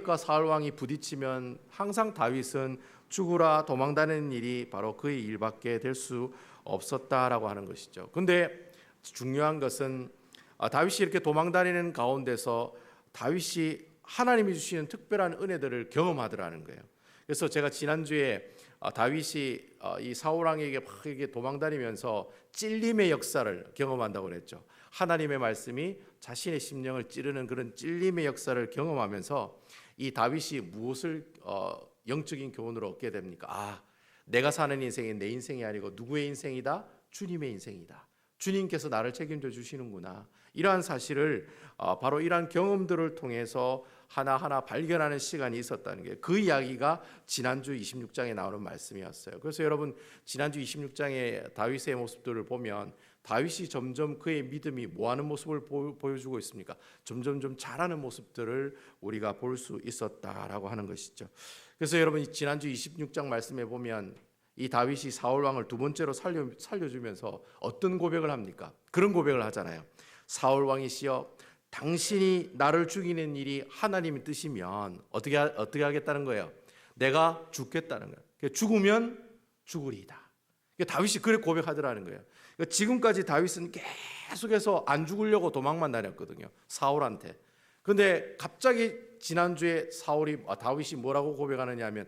다윗과 사울 왕이 부딪히면 항상 다윗은 죽으라 도망다니는 일이 바로 그의 일밖에 될 수 없었다라고 하는 것이죠. 근데 중요한 것은 다윗이 이렇게 도망다니는 가운데서 다윗이 하나님이 주시는 특별한 은혜들을 경험하더라는 거예요. 그래서 제가 지난주에 다윗이 이 사울 왕에게 막 이렇게 도망다니면서 찔림의 역사를 경험한다고 그랬죠. 하나님의 말씀이 자신의 심령을 찌르는 그런 찔림의 역사를 경험하면서 이 다윗이 무엇을 영적인 교훈으로 얻게 됩니까? 내가 사는 인생이 내 인생이 아니고 누구의 인생이다? 주님의 인생이다. 주님께서 나를 책임져 주시는구나. 이러한 사실을 바로 이러한 경험들을 통해서 하나하나 발견하는 시간이 있었다는 게 그 이야기가 지난주 26장에 나오는 말씀이었어요. 그래서 여러분 지난주 26장의 다윗의 모습들을 보면 다윗이 점점 그의 믿음이 뭐하는 모습을 보여주고 있습니까? 점점 좀 잘하는 모습들을 우리가 볼 수 있었다라고 하는 것이죠. 그래서 여러분 지난주 26장 말씀에 보면 이 다윗이 사울 왕을 두 번째로 살려주면서 어떤 고백을 합니까? 그런 고백을 하잖아요. 사울 왕이시여, 당신이 나를 죽이는 일이 하나님의 뜻이면 어떻게 하겠다는 거예요? 내가 죽겠다는 거예요. 죽으면 죽으리이다. 다윗이 그렇게 고백하더라는 거예요. 지금까지 다윗은 계속해서 안 죽으려고 도망만 다녔거든요. 사울한테. 근데 갑자기 지난주에 다윗이 뭐라고 고백하느냐 하면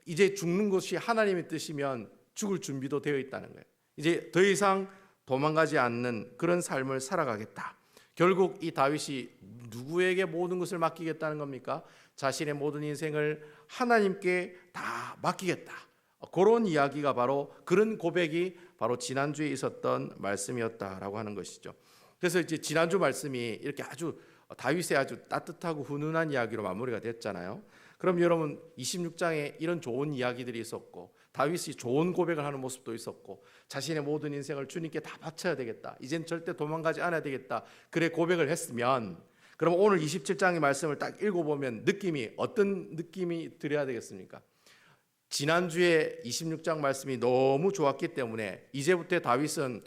이제 죽는 것이 하나님의 뜻이면 죽을 준비도 되어 있다는 거예요. 이제 더 이상 도망가지 않는 그런 삶을 살아가겠다. 결국 이 다윗이 누구에게 모든 것을 맡기겠다는 겁니까? 자신의 모든 인생을 하나님께 다 맡기겠다. 그런 이야기가 바로 그런 고백이 바로 지난주에 있었던 말씀이었다라고 하는 것이죠. 그래서 이제 지난주 말씀이 이렇게 다윗의 아주 따뜻하고 훈훈한 이야기로 마무리가 됐잖아요. 그럼 여러분 26장에 이런 좋은 이야기들이 있었고 다윗이 좋은 고백을 하는 모습도 있었고 자신의 모든 인생을 주님께 다 바쳐야 되겠다. 이젠 절대 도망가지 않아야 되겠다. 그래 고백을 했으면 그럼 오늘 27장의 말씀을 딱 읽어보면 어떤 느낌이 들어야 되겠습니까? 지난주에 26장 말씀이 너무 좋았기 때문에 이제부터 다윗은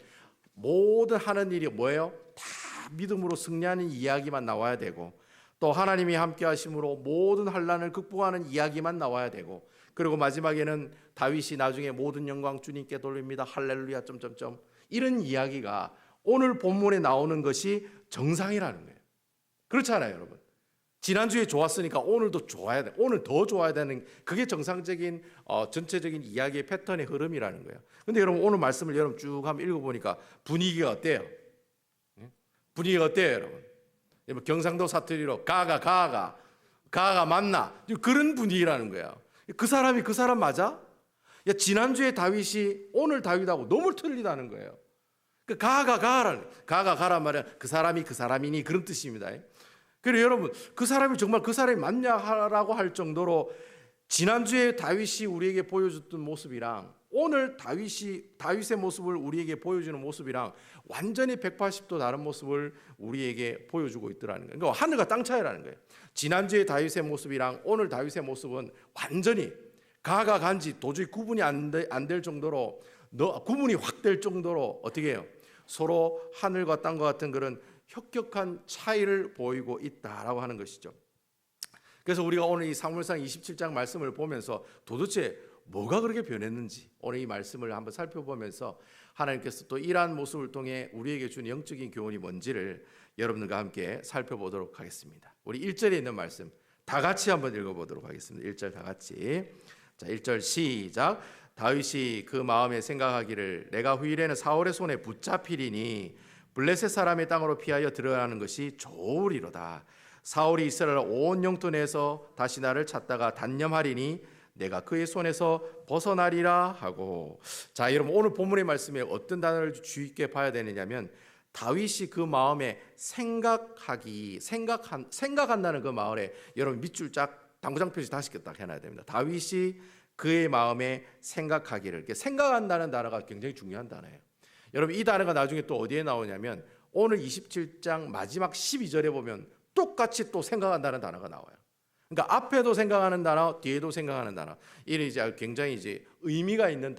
모든 하는 일이 뭐예요? 다 믿음으로 승리하는 이야기만 나와야 되고 또 하나님이 함께 하심으로 모든 환난을 극복하는 이야기만 나와야 되고 그리고 마지막에는 다윗이 나중에 모든 영광 주님께 돌립니다. 할렐루야 점점점 이런 이야기가 오늘 본문에 나오는 것이 정상이라는 거예요. 그렇잖아요, 여러분. 지난주에 좋았으니까 오늘도 좋아야 돼. 오늘 더 좋아야 되는 그게 정상적인 전체적인 이야기의 패턴의 흐름이라는 거예요. 근데 여러분 오늘 말씀을 여러분 쭉 한번 읽어보니까 분위기가 어때요? 분위기가 어때요, 여러분? 경상도 사투리로 가가 맞나? 그런 분위기라는 거야. 그 사람이 그 사람 맞아? 지난주에 다윗이 오늘 다윗하고 너무 틀리다는 거예요. 가가 가란 말이야. 그 사람이 그 사람이니 그런 뜻입니다. 그리고 여러분 그 사람이 정말 그 사람이 맞냐라고 할 정도로 지난주에 다윗이 우리에게 보여줬던 모습이랑 오늘 다윗의 모습을 우리에게 보여주는 모습이랑 완전히 180도 다른 모습을 우리에게 보여주고 있더라는 거예요. 그러니까 하늘과 땅 차이라는 거예요. 지난주에 다윗의 모습이랑 오늘 다윗의 모습은 완전히 가가 간지 도저히 구분이 안 될 정도로 구분이 확 될 정도로 어떻게 해요? 서로 하늘과 땅과 같은 그런 혁격한 차이를 보이고 있다라고 하는 것이죠. 그래서 우리가 오늘 이 사무엘상 27장 말씀을 보면서 도대체 뭐가 그렇게 변했는지 오늘 이 말씀을 한번 살펴보면서 하나님께서 또 이러한 모습을 통해 우리에게 주는 영적인 교훈이 뭔지를 여러분들과 함께 살펴보도록 하겠습니다. 우리 1절에 있는 말씀 다 같이 한번 읽어보도록 하겠습니다. 1절 다 같이. 자, 1절 시작. 다윗이 그 마음에 생각하기를 내가 후일에는 사울의 손에 붙잡히리니 블레셋 사람의 땅으로 피하여 들어가는 것이 좋으리로다. 사울이 이스라엘 온 영토 내에서 다시 나를 찾다가 단념하리니 내가 그의 손에서 벗어나리라 하고. 자, 여러분 오늘 본문의 말씀에 어떤 단어를 주의 있게 봐야 되느냐면 다윗이 그 마음에 생각한다는 그 마을에 여러분 밑줄 쫙 당구장 표시 다시 딱 해놔야 됩니다. 다윗이 그의 마음에 생각하기를. 생각한다는 단어가 굉장히 중요한 단어예요. 여러분 이 단어가 나중에 또 어디에 나오냐면 오늘 27장 마지막 12절에 보면 똑같이 또 생각한다는 단어가 나와요. 그러니까 앞에도 생각하는 단어, 뒤에도 생각하는 단어. 이게 이제 굉장히 이제 의미가 있는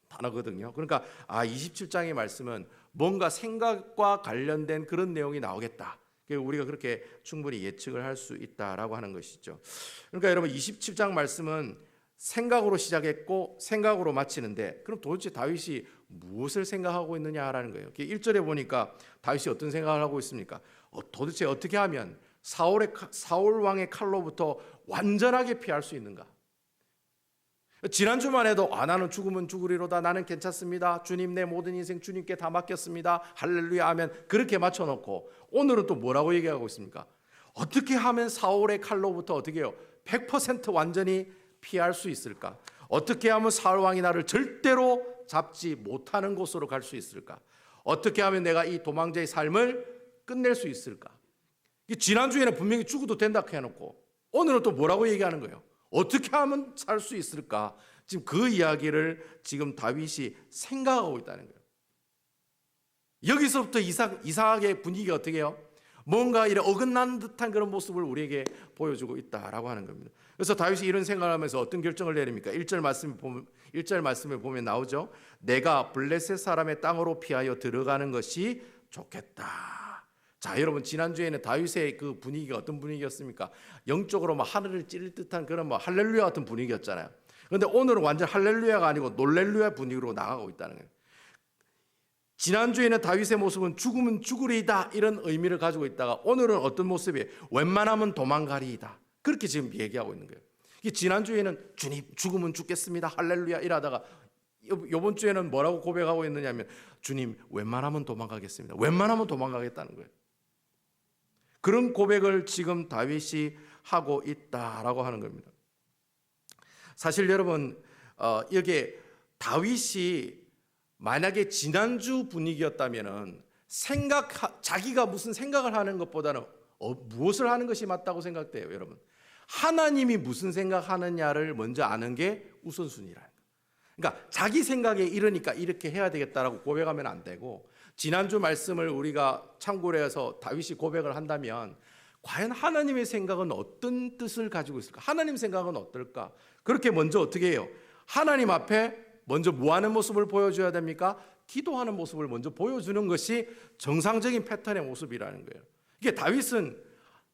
단어거든요. 그러니까 27장의 말씀은 뭔가 생각과 관련된 그런 내용이 나오겠다. 우리가 그렇게 충분히 예측을 할 수 있다라고 하는 것이죠. 그러니까 여러분 27장 말씀은 생각으로 시작했고 생각으로 마치는데, 그럼 도대체 다윗이 무엇을 생각하고 있느냐라는 거예요. 1절에 보니까 다윗이 어떤 생각을 하고 있습니까? 도대체 어떻게 하면 사울 왕의 칼로부터 완전하게 피할 수 있는가? 지난주만 해도 나는 죽으면 죽으리로다, 나는 괜찮습니다, 주님 내 모든 인생 주님께 다 맡겼습니다, 할렐루야 하면 그렇게 맞춰놓고, 오늘은 또 뭐라고 얘기하고 있습니까? 어떻게 하면 사울의 칼로부터 어떻게 해요? 100% 완전히 피할 수 있을까? 어떻게 하면 사울 왕이 나를 절대로 잡지 못하는 곳으로 갈 수 있을까? 어떻게 하면 내가 이 도망자의 삶을 끝낼 수 있을까? 지난주에는 분명히 죽어도 된다 해놓고 오늘은 또 뭐라고 얘기하는 거예요? 어떻게 하면 살 수 있을까? 지금 그 이야기를 지금 다윗이 생각하고 있다는 거예요. 여기서부터 이상하게 분위기가 어떻게 해요? 뭔가 이래 어긋난 듯한 그런 모습을 우리에게 보여주고 있다라고 하는 겁니다. 그래서 다윗이 이런 생각을 하면서 어떤 결정을 내립니까? 1절 말씀을 보면 나오죠. 내가 블레셋 사람의 땅으로 피하여 들어가는 것이 좋겠다. 자, 여러분, 지난주에는 다윗의 그 분위기가 어떤 분위기였습니까? 영적으로 막 하늘을 찌를 듯한 그런 뭐 할렐루야 같은 분위기였잖아요. 그런데 오늘은 완전 할렐루야가 아니고 놀렐루야 분위기로 나가고 있다는 거예요. 지난주에는 다윗의 모습은 죽으면 죽으리이다 이런 의미를 가지고 있다가 오늘은 어떤 모습이에요? 웬만하면 도망가리이다. 그렇게 지금 얘기하고 있는 거예요. 지난주에는 주님 죽으면 죽겠습니다, 할렐루야 이러다가 이번 주에는 뭐라고 고백하고 있느냐면 주님 웬만하면 도망가겠습니다, 웬만하면 도망가겠다는 거예요. 그런 고백을 지금 다윗이 하고 있다라고 하는 겁니다. 사실 여러분, 여기에 다윗이 만약에 지난주 분위기였다면은 자기가 무슨 생각을 하는 것보다는 무엇을 하는 것이 맞다고 생각돼요, 여러분. 하나님이 무슨 생각하느냐를 먼저 아는 게 우선순위라는 거예요. 그러니까 자기 생각에 이러니까 이렇게 해야 되겠다라고 고백하면 안 되고, 지난주 말씀을 우리가 참고를 해서 다윗이 고백을 한다면 과연 하나님의 생각은 어떤 뜻을 가지고 있을까? 하나님 생각은 어떨까? 그렇게 먼저 어떻게 해요? 하나님 앞에 먼저 뭐 하는 모습을 보여줘야 됩니까? 기도하는 모습을 먼저 보여주는 것이 정상적인 패턴의 모습이라는 거예요. 이게 다윗은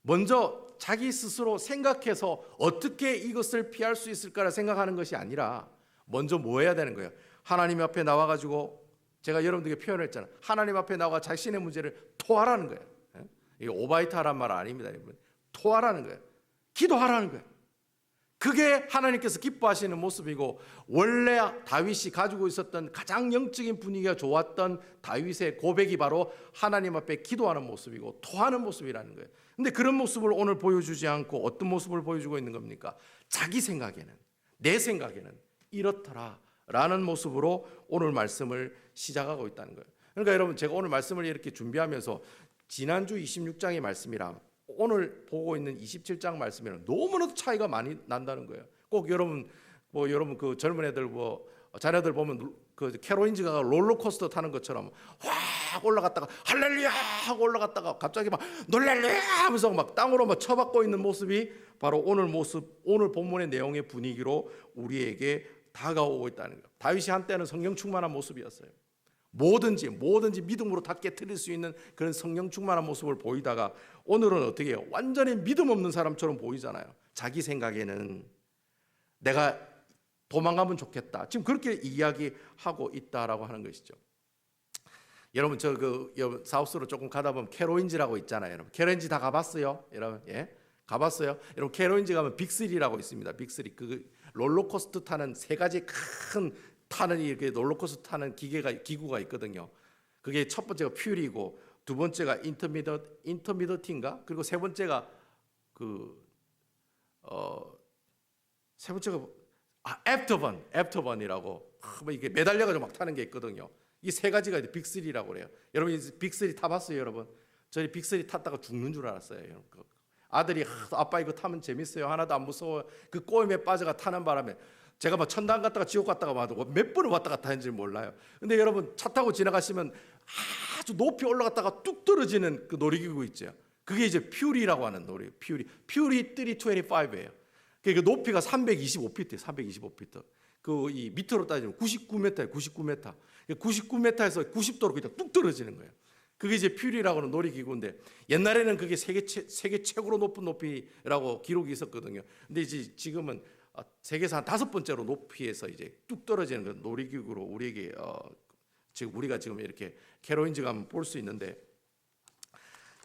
먼저 자기 스스로 생각해서 어떻게 이것을 피할 수 있을까를 생각하는 것이 아니라 먼저 뭐 해야 되는 거예요? 하나님 앞에 나와가지고, 제가 여러분들에게 표현을 했잖아요. 하나님 앞에 나와 자신의 문제를 토하라는 거예요. 이게 오바이트하란 말 아닙니다, 여러분. 토하라는 거예요. 기도하라는 거예요. 그게 하나님께서 기뻐하시는 모습이고, 원래 다윗이 가지고 있었던 가장 영적인 분위기가 좋았던 다윗의 고백이 바로 하나님 앞에 기도하는 모습이고 토하는 모습이라는 거예요. 근데 그런 모습을 오늘 보여주지 않고 어떤 모습을 보여주고 있는 겁니까? 자기 생각에는, 내 생각에는 이렇더라 라는 모습으로 오늘 말씀을 시작하고 있다는 거예요. 그러니까 여러분, 제가 오늘 말씀을 이렇게 준비하면서 지난주 26장의 말씀이랑 오늘 보고 있는 27장 말씀에는 너무나도 차이가 많이 난다는 거예요. 꼭 여러분 그 젊은 애들 자녀들 보면 그 캐로인즈가 롤러코스터 타는 것처럼 확 올라갔다가 할렐루야 하고 올라갔다가 갑자기 막 놀랄루야 하면서 막 땅으로 막 쳐박고 있는 모습이 바로 오늘 본문의 내용의 분위기로 우리에게 다가오고 있다는 거예요. 다윗이 한때는 성령 충만한 모습이었어요. 뭐든지 믿음으로 다 깨트릴 수 있는 그런 성령 충만한 모습을 보이다가 오늘은 어떻게 해요? 완전히 믿음 없는 사람처럼 보이잖아요. 자기 생각에는 내가 도망가면 좋겠다, 지금 그렇게 이야기하고 있다라고 하는 것이죠. 여러분, 사우스로 조금 가다 보면 캐로인지라고 있잖아요. 여러분, 캐로인지 다 가봤어요? 여러분, 예? 가봤어요? 여러분, 캐로인지 가면 빅3라고 있습니다. 빅3, 그 롤러코스터 타는 세 가지 큰 타는 이렇게 롤러코스터 타는 기구가 있거든요. 그게 첫 번째가 퓨리고, 두 번째가 인터미더티인가? 그리고 세 번째가 애프터번이라고 뭐 이게 매달려가지고 막 타는 게 있거든요. 이 세 가지가 빅3라고 그래요. 여러분, 빅3 타봤어요, 여러분? 저희 빅3 탔다가 죽는 줄 알았어요. 아들이 아빠 이거 타면 재밌어요, 하나도 안 무서워, 그 꼬임에 빠져가 타는 바람에 제가 막 천당 갔다가 지옥 갔다가 몇 번을 왔다 갔다 했는지 몰라요. 근데 여러분, 차 타고 지나가시면 아주 높이 올라갔다가 뚝 떨어지는 그 놀이기구 있죠. 그게 이제 퓨리라고 하는 놀이. 퓨리 325예요. 그 높이가 325피트예요. 325피트. 그 이 미터로 따지면 99m예요. 99m. 99m에서 90도로 그냥 뚝 떨어지는 거예요. 그게 이제 퓨리라고 하는 놀이기구인데 옛날에는 그게 세계 최고로 높은 높이라고 기록이 있었거든요. 근데 이제 지금은 세계에서 한 5번째로 높이에서 이제 뚝 떨어지는 그 놀이기구로 우리에게 지금 우리가 지금 이렇게 캐로인즈 가면 볼 수 있는데,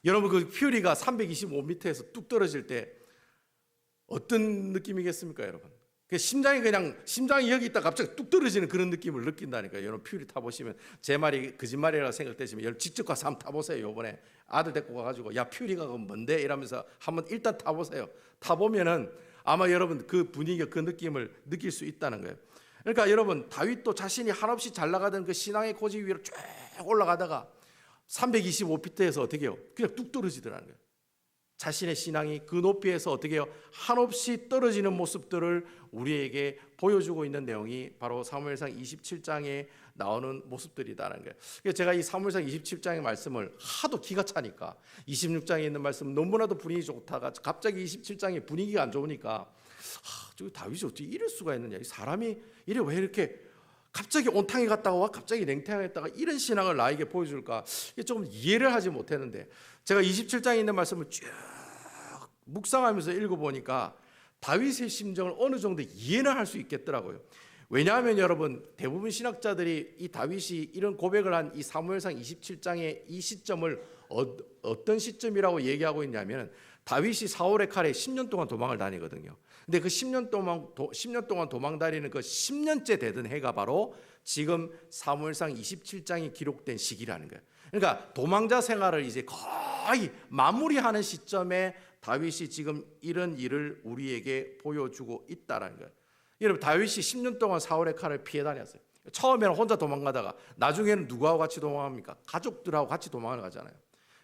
여러분 그 퓨리가 325m에서 뚝 떨어질 때 어떤 느낌이겠습니까, 여러분? 심장이 여기 있다 갑자기 뚝 떨어지는 그런 느낌을 느낀다니까요. 여러분 퓨리 타보시면, 제 말이 거짓말이라고 생각되시면 여러분 직접 가서 한번 타보세요. 이번에 아들 데리고 가가지고 야 퓨리가 뭔데 이러면서 한번 일단 타보세요. 타보면은 아마 여러분 그 분위기, 그 느낌을 느낄 수 있다는 거예요. 그러니까 여러분 다윗도 자신이 한없이 잘 나가던 그 신앙의 고지 위로 쭉 올라가다가 325m에서 어떻게 해요? 그냥 뚝 떨어지더라는 거예요. 자신의 신앙이 그 높이에서 어떻게 해요? 한없이 떨어지는 모습들을 우리에게 보여주고 있는 내용이 바로 사무엘상 27장에 나오는 모습들이다라는 거예요. 그래서 제가 이 사무엘상 27장의 말씀을 하도 기가 차니까 26장에 있는 말씀은 너무나도 분위기 좋다가 갑자기 27장에 분위기가 안 좋으니까 저 다윗이 어떻게 이럴 수가 있느냐, 이 사람이 이래 왜 이렇게 갑자기 온탕에 갔다가 와 갑자기 냉탕에 갔다가 이런 신앙을 나에게 보여줄까, 이게 좀 이해를 하지 못했는데 제가 27장에 있는 말씀을 쭉 묵상하면서 읽어보니까 다윗의 심정을 어느 정도 이해는 할 수 있겠더라고요. 왜냐하면 여러분 대부분 신학자들이 이 다윗이 이런 고백을 한 이 사무엘상 27장의 이 시점을 어떤 시점이라고 얘기하고 있냐면, 다윗이 사울의 칼에 10년 동안 도망을 다니거든요. 근데 그 10년 동안 도망 다니는 그 10년째 되던 해가 바로 지금 사무엘상 27장이 기록된 시기라는 거예요. 그러니까 도망자 생활을 이제 거의 마무리하는 시점에 다윗이 지금 이런 일을 우리에게 보여주고 있다는 거예요. 여러분 다윗이 10년 동안 사울의 칼을 피해 다녔어요. 처음에는 혼자 도망가다가 나중에는 누구하고 같이 도망합니까? 가족들하고 같이 도망을 가잖아요.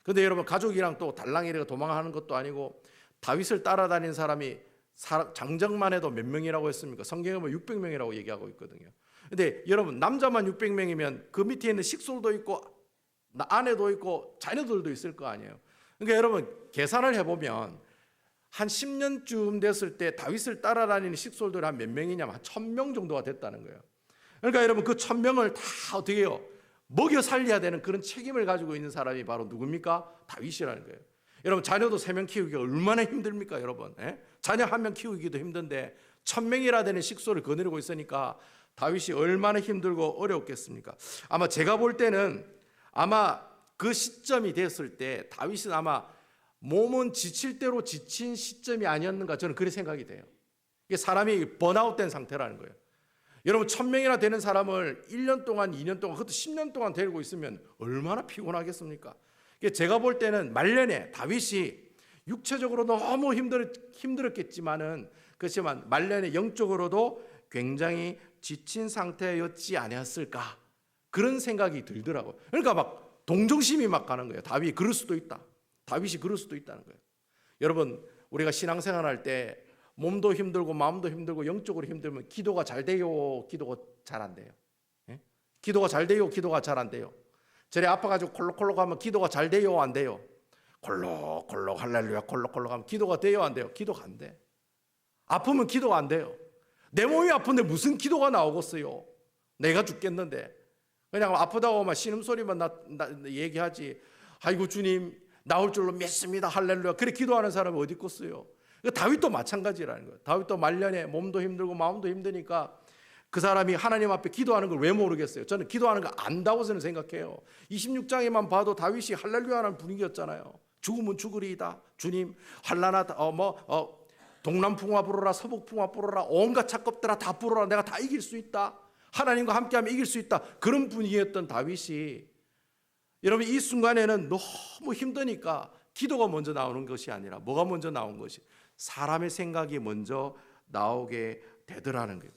근데 여러분 가족이랑 또 달랑이를 도망하는 것도 아니고 다윗을 따라다니는 사람이 장정만 해도 몇 명이라고 했습니까? 성경에 보면 600명이라고 얘기하고 있거든요. 근데 여러분 남자만 600명이면 그 밑에 있는 식솔도 있고 아내도 있고 자녀들도 있을 거 아니에요. 그러니까 여러분 계산을 해보면 한 10년쯤 됐을 때 다윗을 따라다니는 식솔들이 한 몇 명이냐면 한 1000명 정도가 됐다는 거예요. 그러니까 여러분 그 1000명을 다 어떻게 해요? 먹여 살려야 되는 그런 책임을 가지고 있는 사람이 바로 누굽니까? 다윗이라는 거예요. 여러분 자녀도 3명 키우기가 얼마나 힘듭니까, 여러분? 자녀 1명 키우기도 힘든데 1000명이라 되는 식소를 거느리고 있으니까 다윗이 얼마나 힘들고 어려웠겠습니까? 아마 제가 볼 때는 아마 그 시점이 됐을 때 다윗은 아마 몸은 지칠 대로 지친 시점이 아니었는가, 저는 그렇게 생각이 돼요. 이게 사람이 번아웃된 상태라는 거예요. 여러분 1000명이나 되는 사람을 1년 동안 2년 동안 그것도 10년 동안 데리고 있으면 얼마나 피곤하겠습니까? 제가 볼 때는 말년에 다윗이 육체적으로 너무 힘들었겠지만은 그렇지만 말년에 영적으로도 굉장히 지친 상태였지 아니었을까, 그런 생각이 들더라고요. 그러니까 막 동정심이 막 가는 거예요. 다윗이 그럴 수도 있다. 다윗이 그럴 수도 있다는 거예요. 여러분 우리가 신앙생활할 때 몸도 힘들고 마음도 힘들고 영적으로 힘들면 기도가 잘 돼요, 기도가 잘 안 돼요? 기도가 잘 돼요, 기도가 잘 안 돼요? 저리 아파가지고 콜록콜록 하면 기도가 잘 돼요, 안 돼요? 콜록콜록 할렐루야 콜록콜록 하면 기도가 돼요, 안 돼요? 기도가 안 돼. 아프면 기도가 안 돼요. 내 몸이 아픈데 무슨 기도가 나오겠어요? 내가 죽겠는데 그냥 아프다고 막 신음소리만 얘기하지. 아이고 주님 나올 줄로 믿습니다 할렐루야 그래 기도하는 사람이 어디 있겠어요? 다윗도 마찬가지라는 거예요. 다윗도 말년에 몸도 힘들고 마음도 힘드니까 그 사람이 하나님 앞에 기도하는 걸 왜 모르겠어요? 저는 기도하는 거 안다고 저는 생각해요. 26장에만 봐도 다윗이 할렐루야라는 분위기였잖아요. 죽으면 죽으리이다. 주님 환난하다. 동남풍화 불어라 서북풍화 불어라 온갖 작업들아 다 불어라 내가 다 이길 수 있다. 하나님과 함께하면 이길 수 있다. 그런 분위기였던 다윗이 여러분 이 순간에는 너무 힘드니까 기도가 먼저 나오는 것이 아니라 뭐가 먼저 나온 것이 사람의 생각이 먼저 나오게 되더라는 거예요.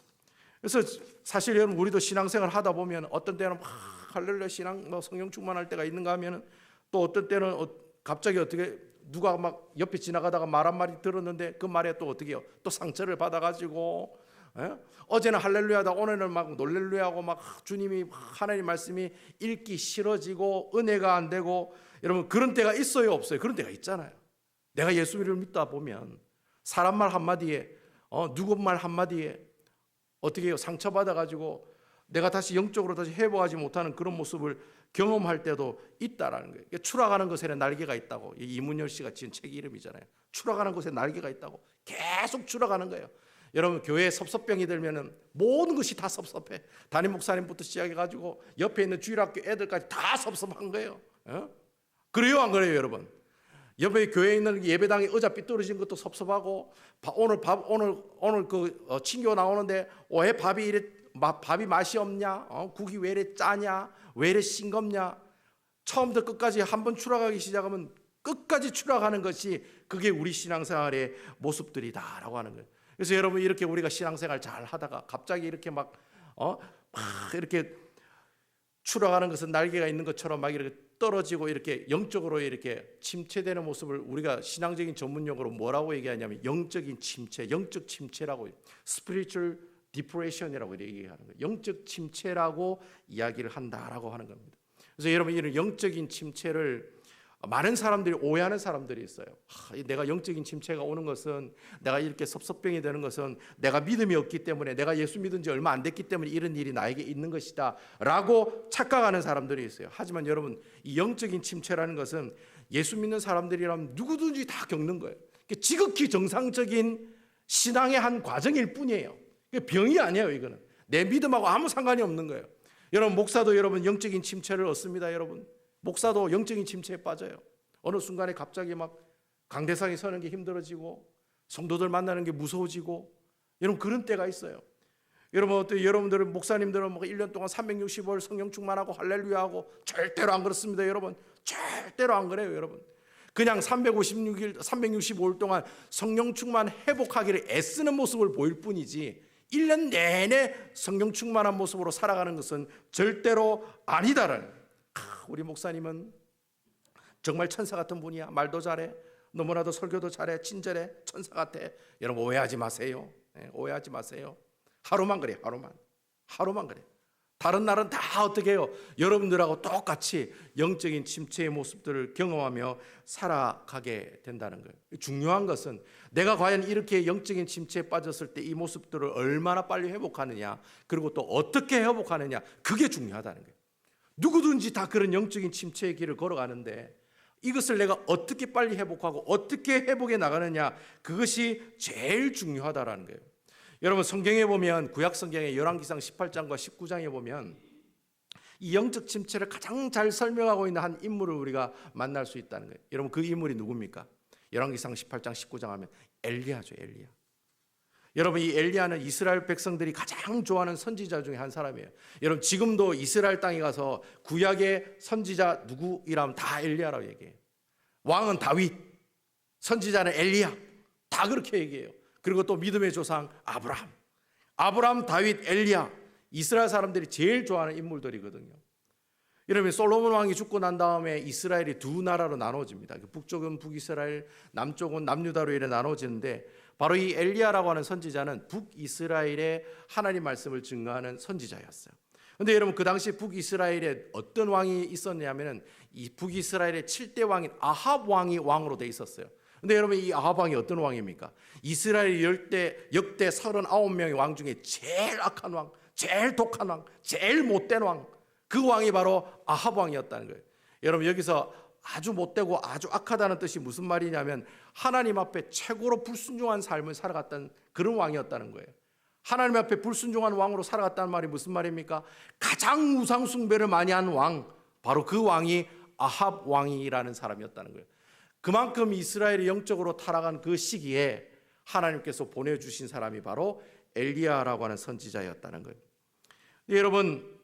그래서 사실 여러분 우리도 신앙생활 하다 보면 어떤 때는 막 할렐루야 신앙 성령 충만할 때가 있는가 하면 또 어떤 때는 갑자기 어떻게 누가 막 옆에 지나가다가 말 한마디 들었는데 그 말에 또 어떻게 해요? 또 상처를 받아가지고 어제는 할렐루야다 오늘은 막 놀렐루야하고 막 주님이 하나님 말씀이 읽기 싫어지고 은혜가 안 되고 여러분 그런 때가 있어요, 없어요? 그런 때가 있잖아요. 내가 예수를 믿다 보면 사람 말 한마디에 누구 말 한마디에 어떻게 해요? 상처받아가지고 내가 다시 영적으로 다시 회복하지 못하는 그런 모습을 경험할 때도 있다라는 거예요. 추락하는 것에는 날개가 있다고 이문열 씨가 지은 책 이름이잖아요. 추락하는 것에 날개가 있다고. 계속 추락하는 거예요. 여러분 교회에 섭섭병이 들면은 모든 것이 다 섭섭해. 담임 목사님부터 시작해가지고 옆에 있는 주일학교 애들까지 다 섭섭한 거예요. 그래요 안 그래요 여러분? 옆에 교회에 있는 예배당에 의자 삐뚤어진 것도 섭섭하고 오늘 친교 나오는데 왜 밥이 맛이 없냐? 국이 왜 이래 짜냐? 왜 이래 싱겁냐? 처음부터 끝까지 한번 추락하기 시작하면 끝까지 추락하는 것이 그게 우리 신앙생활의 모습들이다라고 하는 거예요. 그래서 여러분 이렇게 우리가 신앙생활 잘 하다가 갑자기 이렇게 막 이렇게 추락하는 것은 날개가 있는 것처럼 막 이렇게 떨어지고 이렇게 영적으로 이렇게 침체되는 모습을 우리가 신앙적인 전문용어로 뭐라고 얘기하냐면 영적인 침체, 영적 침체라고 spiritual depression이라고 얘기하는 거예요. 영적 침체라고 이야기를 한다라고 하는 겁니다. 그래서 여러분 이런 영적인 침체를 많은 사람들이 오해하는 사람들이 있어요. 내가 영적인 침체가 오는 것은 내가 이렇게 섭섭병이 되는 것은 내가 믿음이 없기 때문에 내가 예수 믿은 지 얼마 안 됐기 때문에 이런 일이 나에게 있는 것이다 라고 착각하는 사람들이 있어요. 하지만 여러분 이 영적인 침체라는 것은 예수 믿는 사람들이라면 누구든지 다 겪는 거예요. 지극히 정상적인 신앙의 한 과정일 뿐이에요. 병이 아니에요. 이거는 내 믿음하고 아무 상관이 없는 거예요. 여러분 목사도 여러분 영적인 침체를 얻습니다. 여러분 목사도 영적인 침체에 빠져요. 어느 순간에 갑자기 막 강대상에 서는 게 힘들어지고 성도들 만나는 게 무서워지고 여러분 그런 때가 있어요. 여러분 또 여러분들은 목사님들은 1년 동안 365일 성령 충만하고 할렐루야하고 절대로 안 그렇습니다. 여러분 절대로 안 그래요. 여러분 그냥 365일 동안 성령 충만 회복하기를 애쓰는 모습을 보일 뿐이지 1년 내내 성령 충만한 모습으로 살아가는 것은 절대로 아니다라는. 우리 목사님은 정말 천사 같은 분이야. 말도 잘해. 너무나도 설교도 잘해. 친절해. 천사 같아. 여러분 오해하지 마세요. 오해하지 마세요. 하루만 그래. 하루만 그래. 다른 날은 다 어떻게 해요? 여러분들하고 똑같이 영적인 침체의 모습들을 경험하며 살아가게 된다는 거예요. 중요한 것은 내가 과연 이렇게 영적인 침체에 빠졌을 때 이 모습들을 얼마나 빨리 회복하느냐, 그리고 또 어떻게 회복하느냐, 그게 중요하다는 거예요. 누구든지 다 그런 영적인 침체의 길을 걸어가는데 이것을 내가 어떻게 빨리 회복하고 어떻게 회복해 나가느냐, 그것이 제일 중요하다라는 거예요. 여러분 성경에 보면 구약 성경의 열왕기상 18장과 19장에 보면 이 영적 침체를 가장 잘 설명하고 있는 한 인물을 우리가 만날 수 있다는 거예요. 여러분 그 인물이 누굽니까? 열왕기상 18장 19장 하면 엘리야죠. 엘리야. 여러분 이 엘리야는 이스라엘 백성들이 가장 좋아하는 선지자 중에 한 사람이에요. 여러분 지금도 이스라엘 땅에 가서 구약의 선지자 누구이라면 다 엘리야라고 얘기해요. 왕은 다윗, 선지자는 엘리야, 다 그렇게 얘기해요. 그리고 또 믿음의 조상 아브라함, 다윗, 엘리야, 이스라엘 사람들이 제일 좋아하는 인물들이거든요. 여러분 솔로몬 왕이 죽고 난 다음에 이스라엘이 두 나라로 나눠집니다. 북쪽은 북이스라엘, 남쪽은 남유다로 이렇게 나눠지는데 바로 이 엘리야라고 하는 선지자는 북이스라엘의 하나님 말씀을 증거하는 선지자였어요. 그런데 여러분 그 당시 북이스라엘에 어떤 왕이 있었냐면은 이 북이스라엘의 7대 왕인 아합 왕이 왕으로 돼 있었어요. 근데 여러분 이 아합 왕이 어떤 왕입니까? 이스라엘 역대 39명의 왕 중에 제일 악한 왕, 제일 독한 왕, 제일 못된 왕, 그 왕이 바로 아합 왕이었다는 거예요. 여러분 여기서 아주 못되고 아주 악하다는 뜻이 무슨 말이냐면 하나님 앞에 최고로 불순종한 삶을 살아갔던 그런 왕이었다는 거예요. 하나님 앞에 불순종한 왕으로 살아갔다는 말이 무슨 말입니까? 가장 우상 숭배를 많이 한 왕, 바로 그 왕이 아합 왕이라는 사람이었다는 거예요. 그만큼 이스라엘이 영적으로 타락한 그 시기에 하나님께서 보내주신 사람이 바로 엘리야라고 하는 선지자였다는 거예요. 여러분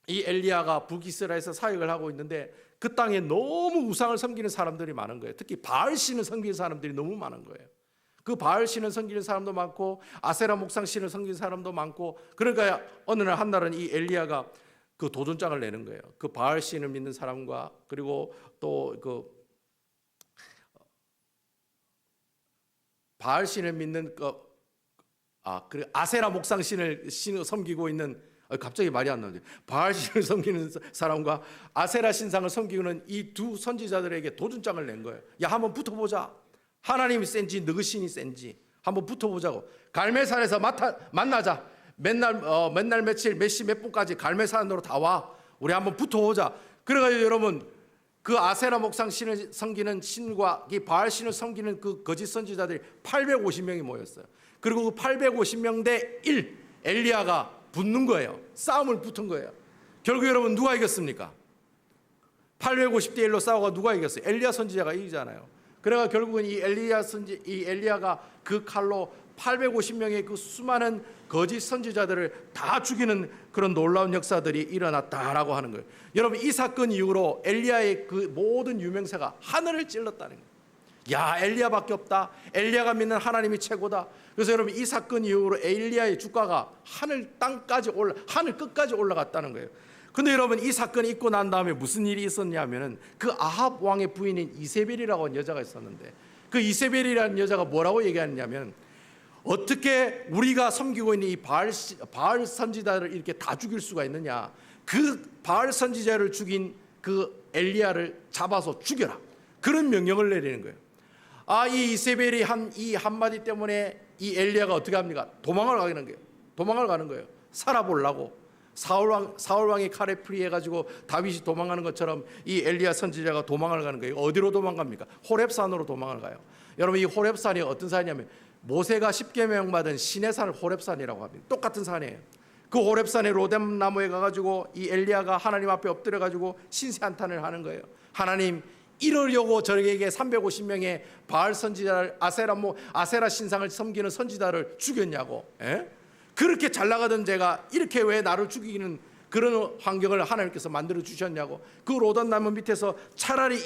이 엘리야가 북이스라엘에서 사역을 하고 있는데 그 땅에 너무 우상을 섬기는 사람들이 많은 거예요. 특히 바알신을 섬기는 사람들이 너무 많은 거예요. 그 바알신을 섬기는 사람도 많고 아세라 목상신을 섬기는 사람도 많고, 그러니까 어느 날 한날은 이 엘리야가 그 도전장을 내는 거예요. 그 바알신을 믿는 사람과 그리고 또 그 바알신을 믿는 그리고 아세라 목상신을 섬기고 있는, 갑자기 말이 안 나오죠. 바알신을 섬기는 사람과 아세라 신상을 섬기는 이 두 선지자들에게 도전장을 낸 거예요. 야, 한번 붙어보자. 하나님이 센지 너희 신이 센지 한번 붙어보자고. 갈멜산에서 만나자. 맨날 며칠 몇 시 몇 분까지 갈멜산으로 다 와. 우리 한번 붙어보자. 그래가지고 여러분 그 아세라 목상 신을 섬기는 신과 이 바알 신을 섬기는 그 거짓 선지자들이 850명이 모였어요. 그리고 그 850명 대 1 엘리야가 붙는 거예요. 싸움을 붙은 거예요. 결국 여러분 누가 이겼습니까? 850대 1로 싸워가 누가 이겼어요? 엘리야 선지자가 이기잖아요. 그래가 결국은 이 엘리야가 그 칼로 850명의 그 수많은 거짓 선지자들을 다 죽이는 그런 놀라운 역사들이 일어났다라고 하는 거예요. 여러분 이 사건 이후로 엘리야의 그 모든 유명세가 하늘을 찔렀다는 거예요. 야, 엘리야밖에 없다. 엘리야가 믿는 하나님이 최고다. 그래서 여러분 이 사건 이후로 엘리야의 주가가 하늘 끝까지 올라갔다는 거예요. 근데 여러분 이 사건이 있고 난 다음에 무슨 일이 있었냐면은 그 아합 왕의 부인인 이세벨이라고 하는 여자가 있었는데, 그 이세벨이라는 여자가 뭐라고 얘기하느냐면, 어떻게 우리가 섬기고 있는 이 바알 선지자를 이렇게 다 죽일 수가 있느냐, 그 바알 선지자를 죽인 그 엘리야를 잡아서 죽여라, 그런 명령을 내리는 거예요. 이 이세벨이 이 한마디 때문에 이 엘리야가 어떻게 합니까? 도망을 가는 거예요. 살아보려고. 사울 왕이 칼에 피해가지고 다윗이 도망가는 것처럼 이 엘리야 선지자가 도망을 가는 거예요. 어디로 도망갑니까? 호렙산으로 도망을 가요. 여러분 이 호렙산이 어떤 산이냐면 모세가 10계명 받은 신의 산을 호렙산이라고 합니다. 똑같은 산이에요. 그 호렙산의 로뎀 나무에 가가지고 이 엘리야가 하나님 앞에 엎드려가지고 신세 한탄을 하는 거예요. 하나님, 이러려고 저에게 350명의 바알 선지자를 아세라 신상을 섬기는 선지자를 죽였냐고. 그렇게 잘 나가던 제가 이렇게 왜 나를 죽이는 그런 환경을 하나님께서 만들어 주셨냐고. 그 로뎀나무 밑에서 차라리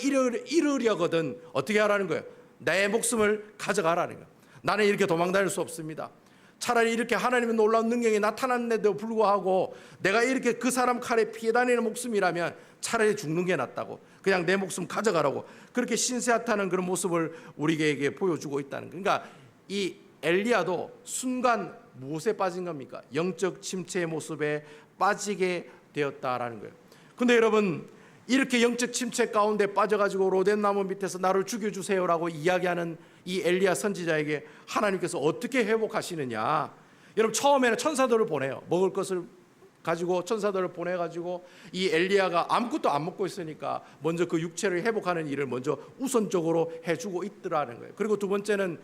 이러려거든 어떻게 하라는 거예요? 내 목숨을 가져가라는 거예요. 나는 이렇게 도망다닐 수 없습니다. 차라리 이렇게 하나님의 놀라운 능력이 나타났는데도 불구하고 내가 이렇게 그 사람 칼에 피해 다니는 목숨이라면 차라리 죽는 게 낫다고, 그냥 내 목숨 가져가라고, 그렇게 신세한탄하는 그런 모습을 우리에게 보여주고 있다는 거예요. 그러니까 이 엘리야도 순간 무엇에 빠진 겁니까? 영적 침체의 모습에 빠지게 되었다라는 거예요. 근데 여러분 이렇게 영적 침체 가운데 빠져가지고 로뎀나무 밑에서 나를 죽여주세요라고 이야기하는 이 엘리야 선지자에게 하나님께서 어떻게 회복하시느냐. 여러분 처음에는 천사들을 보내요. 먹을 것을 가지고 천사들을 보내가지고 이 엘리야가 아무것도 안 먹고 있으니까 먼저 그 육체를 회복하는 일을 먼저 우선적으로 해주고 있더라는 거예요. 그리고 두 번째는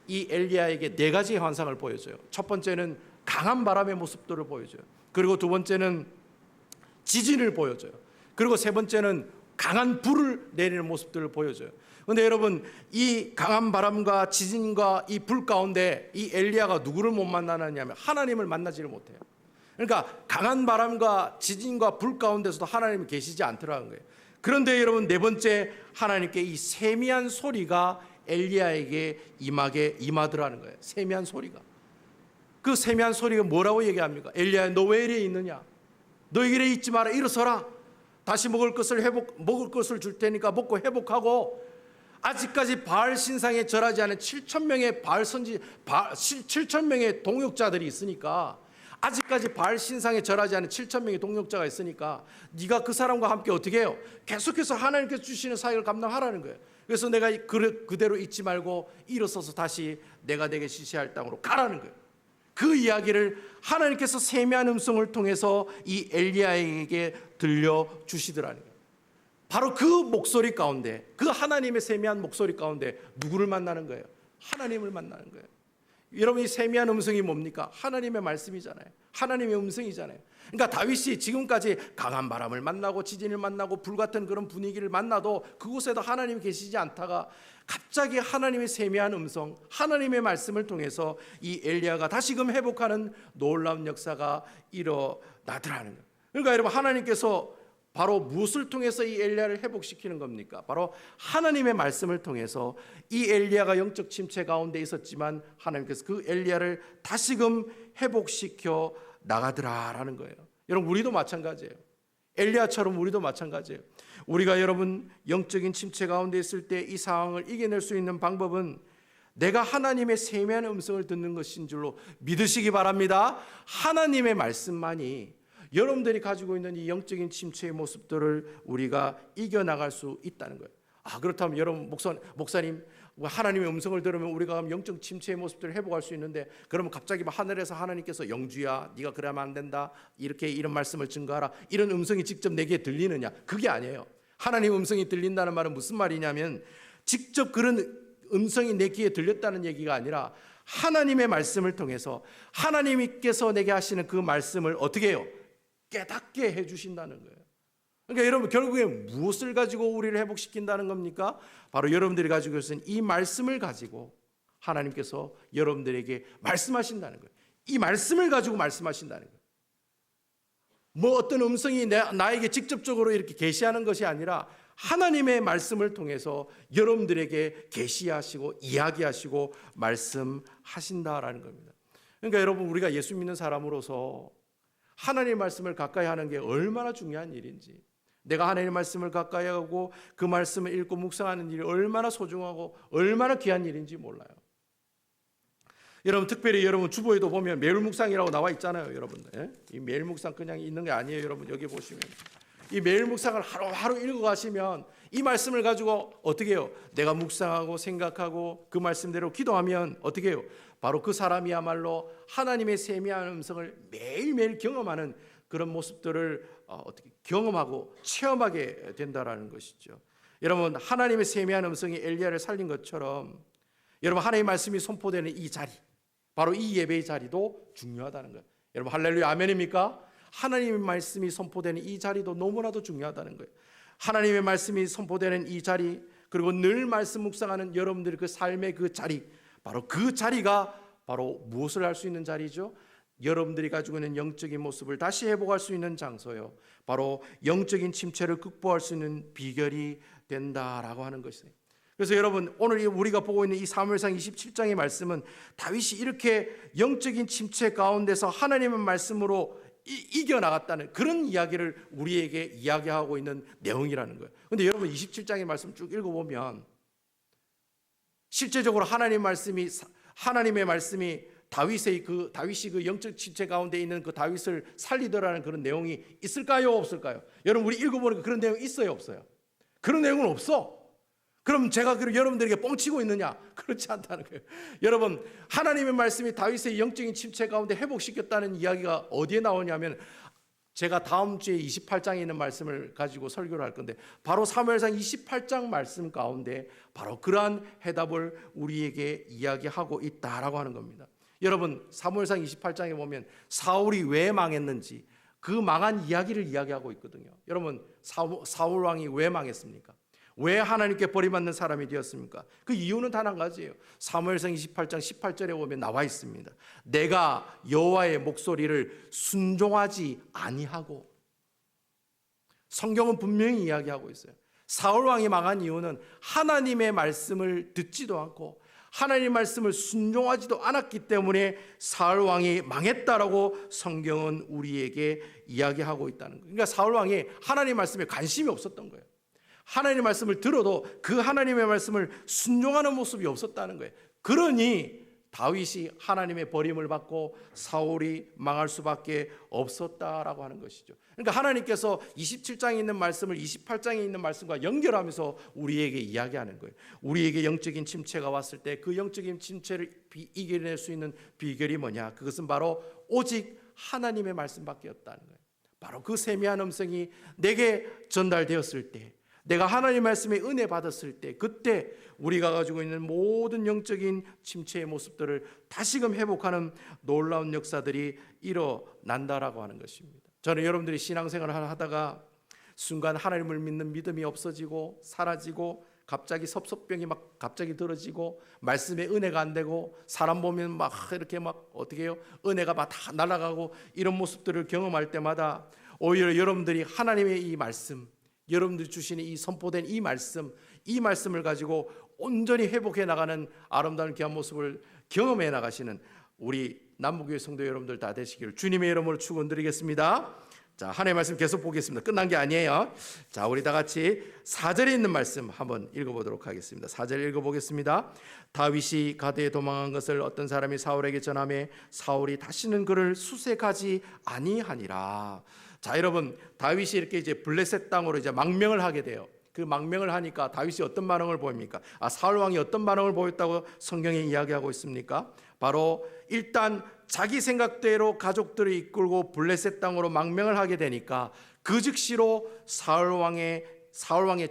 이 엘리야에게 4가지 환상을 보여줘요. 첫 번째는 강한 바람의 모습들을 보여줘요. 그리고 두 번째는 지진을 보여줘요. 그리고 세 번째는 강한 불을 내리는 모습들을 보여줘요. 그런데 여러분 이 강한 바람과 지진과 이 불 가운데 이 엘리야가 누구를 못 만나느냐면 하나님을 만나지를 못해요. 그러니까 강한 바람과 지진과 불 가운데서도 하나님이 계시지 않더라는 거예요. 그런데 여러분 네 번째, 하나님께 이 세미한 소리가 엘리야에게 임하더라는 거예요. 세미한 소리가. 그 세미한 소리가 뭐라고 얘기합니까? 엘리야, 너 왜 이래 있느냐? 너 이래 있지 마라. 일어서라. 다시 먹을 것을 줄 테니까 먹고 회복하고, 아직까지 바알 신상에 절하지 않은 7,000명의 7,000명의 동역자들이 있으니까, 아직까지 바알 신상에 절하지 않은 7,000명의 동역자가 있으니까 네가 그 사람과 함께 어떻게 해요? 계속해서 하나님께서 주시는 사역을 감당하라는 거예요. 그래서 내가 그대로 있지 말고 일어서서 다시 내가 내게 지시할 땅으로 가라는 거예요. 그 이야기를 하나님께서 세미한 음성을 통해서 이 엘리야에게 들려주시더라는 거예요. 바로 그 목소리 가운데, 그 하나님의 세미한 목소리 가운데 누구를 만나는 거예요? 하나님을 만나는 거예요. 여러분 이 세미한 음성이 뭡니까? 하나님의 말씀이잖아요. 하나님의 음성이잖아요. 그러니까 다윗이 지금까지 강한 바람을 만나고 지진을 만나고 불같은 그런 분위기를 만나도 그곳에도 하나님이 계시지 않다가 갑자기 하나님의 세미한 음성, 하나님의 말씀을 통해서 이 엘리야가 다시금 회복하는 놀라운 역사가 일어나더라는 거예요. 그러니까 여러분 하나님께서 바로 무엇을 통해서 이 엘리야를 회복시키는 겁니까? 바로 하나님의 말씀을 통해서 이 엘리야가 영적 침체 가운데 있었지만 하나님께서 그 엘리야를 다시금 회복시켜 나가더라라는 거예요. 여러분 우리도 마찬가지예요. 엘리야처럼 우리도 마찬가지예요. 우리가 여러분 영적인 침체 가운데 있을 때 이 상황을 이겨낼 수 있는 방법은 내가 하나님의 세미한 음성을 듣는 것인 줄로 믿으시기 바랍니다. 하나님의 말씀만이 여러분들이 가지고 있는 이 영적인 침체의 모습들을 우리가 이겨나갈 수 있다는 거예요. 그렇다면 여러분 목사님 하나님의 음성을 들으면 우리가 영적 침체의 모습들을 회복할 수 있는데, 그러면 갑자기 하늘에서 하나님께서 영주야 네가 그러면 안 된다, 이렇게 이런 말씀을 증거하라, 이런 음성이 직접 내게 들리느냐? 그게 아니에요. 하나님 음성이 들린다는 말은 무슨 말이냐면, 직접 그런 음성이 내 귀에 들렸다는 얘기가 아니라 하나님의 말씀을 통해서 하나님께서 내게 하시는 그 말씀을 어떻게 해요? 깨닫게 해주신다는 거예요. 그러니까 여러분, 결국에 무엇을 가지고 우리를 회복시킨다는 겁니까? 바로 여러분들이 가지고 있는 이 말씀을 가지고 하나님께서 여러분들에게 말씀하신다는 거예요. 이 말씀을 가지고 말씀하신다는 거예요. 뭐 어떤 음성이 나에게 직접적으로 이렇게 계시하는 것이 아니라 하나님의 말씀을 통해서 여러분들에게 계시하시고 이야기하시고 말씀하신다라는 겁니다. 그러니까 여러분, 우리가 예수 믿는 사람으로서 하나님의 말씀을 가까이 하는 게 얼마나 중요한 일인지, 내가 하나님의 말씀을 가까이 하고 그 말씀을 읽고 묵상하는 일이 얼마나 소중하고 얼마나 귀한 일인지 몰라요. 여러분, 특별히 여러분 주보에도 보면 매일 묵상이라고 나와 있잖아요. 여러분들, 이 매일 묵상 그냥 있는 게 아니에요. 여러분, 여기 보시면 이 매일 묵상을 하루하루 읽어가시면 이 말씀을 가지고 어떻게 해요? 내가 묵상하고 생각하고 그 말씀대로 기도하면 어떻게 해요? 바로 그 사람이야말로 하나님의 세미한 음성을 매일매일 경험하는 그런 모습들을 어떻게 경험하고 체험하게 된다라는 것이죠. 여러분, 하나님의 세미한 음성이 엘리야를 살린 것처럼 여러분, 하나님의 말씀이 선포되는 이 자리, 바로 이 예배의 자리도 중요하다는 거예요. 여러분, 할렐루야, 아멘입니까? 하나님의 말씀이 선포되는 이 자리도 너무나도 중요하다는 거예요. 하나님의 말씀이 선포되는 이 자리, 그리고 늘 말씀 묵상하는 여러분들의 그 삶의 그 자리, 바로 그 자리가 바로 무엇을 할 수 있는 자리죠? 여러분들이 가지고 있는 영적인 모습을 다시 회복할 수 있는 장소요. 바로 영적인 침체를 극복할 수 있는 비결이 된다라고 하는 것이에요. 그래서 여러분, 오늘 우리가 보고 있는 이 사무엘상 27장의 말씀은 다윗이 이렇게 영적인 침체 가운데서 하나님의 말씀으로 이겨나갔다는 그런 이야기를 우리에게 이야기하고 있는 내용이라는 거예요. 그런데 여러분, 27장의 말씀 쭉 읽어보면 실제적으로 하나님의 말씀이 다윗이 그 영적 침체 가운데 있는 그 다윗을 살리더라는 그런 내용이 있을까요, 없을까요? 여러분, 우리 읽어보니까 그런 내용이 있어요, 없어요? 그런 내용은 없어. 그럼 제가 여러분들에게 뻥치고 있느냐? 그렇지 않다는 거예요. 여러분, 하나님의 말씀이 다윗의 영적인 침체 가운데 회복시켰다는 이야기가 어디에 나오냐면, 제가 다음 주에 28장에 있는 말씀을 가지고 설교를 할 건데, 바로 사무엘상 28장 말씀 가운데 바로 그러한 해답을 우리에게 이야기하고 있다라고 하는 겁니다. 여러분, 사무엘상 28장에 보면 사울이 왜 망했는지 그 망한 이야기를 이야기하고 있거든요. 여러분, 사울 왕이 왜 망했습니까? 왜 하나님께 버림받는 사람이 되었습니까? 그 이유는 단 한 가지예요. 사무엘상 28장 18절에 보면 나와 있습니다. 내가 여호와의 목소리를 순종하지 아니하고. 성경은 분명히 이야기하고 있어요. 사울 왕이 망한 이유는 하나님의 말씀을 듣지도 않고 하나님의 말씀을 순종하지도 않았기 때문에 사울 왕이 망했다라고 성경은 우리에게 이야기하고 있다는 거예요. 그러니까 사울 왕이 하나님의 말씀에 관심이 없었던 거예요. 하나님의 말씀을 들어도 그 하나님의 말씀을 순종하는 모습이 없었다는 거예요. 그러니 다윗이 하나님의 버림을 받고 사울이 망할 수밖에 없었다라고 하는 것이죠. 그러니까 하나님께서 27장에 있는 말씀을 28장에 있는 말씀과 연결하면서 우리에게 이야기하는 거예요. 우리에게 영적인 침체가 왔을 때 그 영적인 침체를 이겨낼 수 있는 비결이 뭐냐? 그것은 바로 오직 하나님의 말씀밖에 없다는 거예요. 바로 그 세미한 음성이 내게 전달되었을 때, 내가 하나님의 말씀에 은혜 받았을 때, 그때 우리가 가지고 있는 모든 영적인 침체의 모습들을 다시금 회복하는 놀라운 역사들이 일어난다라고 하는 것입니다. 저는 여러분들이 신앙생활을 하다가 순간 하나님을 믿는 믿음이 없어지고 사라지고, 갑자기 섭섭병이 막 갑자기 들어지고, 말씀에 은혜가 안 되고, 사람 보면 막 이렇게 막 어떻게 해요? 은혜가 막 다 날아가고, 이런 모습들을 경험할 때마다 오히려 여러분들이 하나님의 이 말씀, 여러분들이 주시는 이 선포된 이 말씀을 가지고 온전히 회복해 나가는 아름다운 귀한 모습을 경험해 나가시는 우리 남부교회 성도 여러분들 다 되시기를 주님의 이름으로 축원드리겠습니다. 자, 하나님의 말씀 계속 보겠습니다. 끝난 게 아니에요. 자, 우리 다 같이 4절에 있는 말씀 한번 읽어보도록 하겠습니다. 4절 읽어보겠습니다. 다윗이 가드에 도망한 것을 어떤 사람이 사울에게 전하매 사울이 다시는 그를 수색하지 아니하니라. 자, 여러분, 다윗이 이렇게 이제 블레셋 땅으로 이제 망명을 하게 돼요. 그 망명을 하니까 다윗이 어떤 반응을 보입니까? 사울 왕이 어떤 반응을 보였다고 성경에 이야기하고 있습니까? 바로 일단 자기 생각대로 가족들을 이끌고 블레셋 땅으로 망명을 하게 되니까 그 즉시로 사울 왕의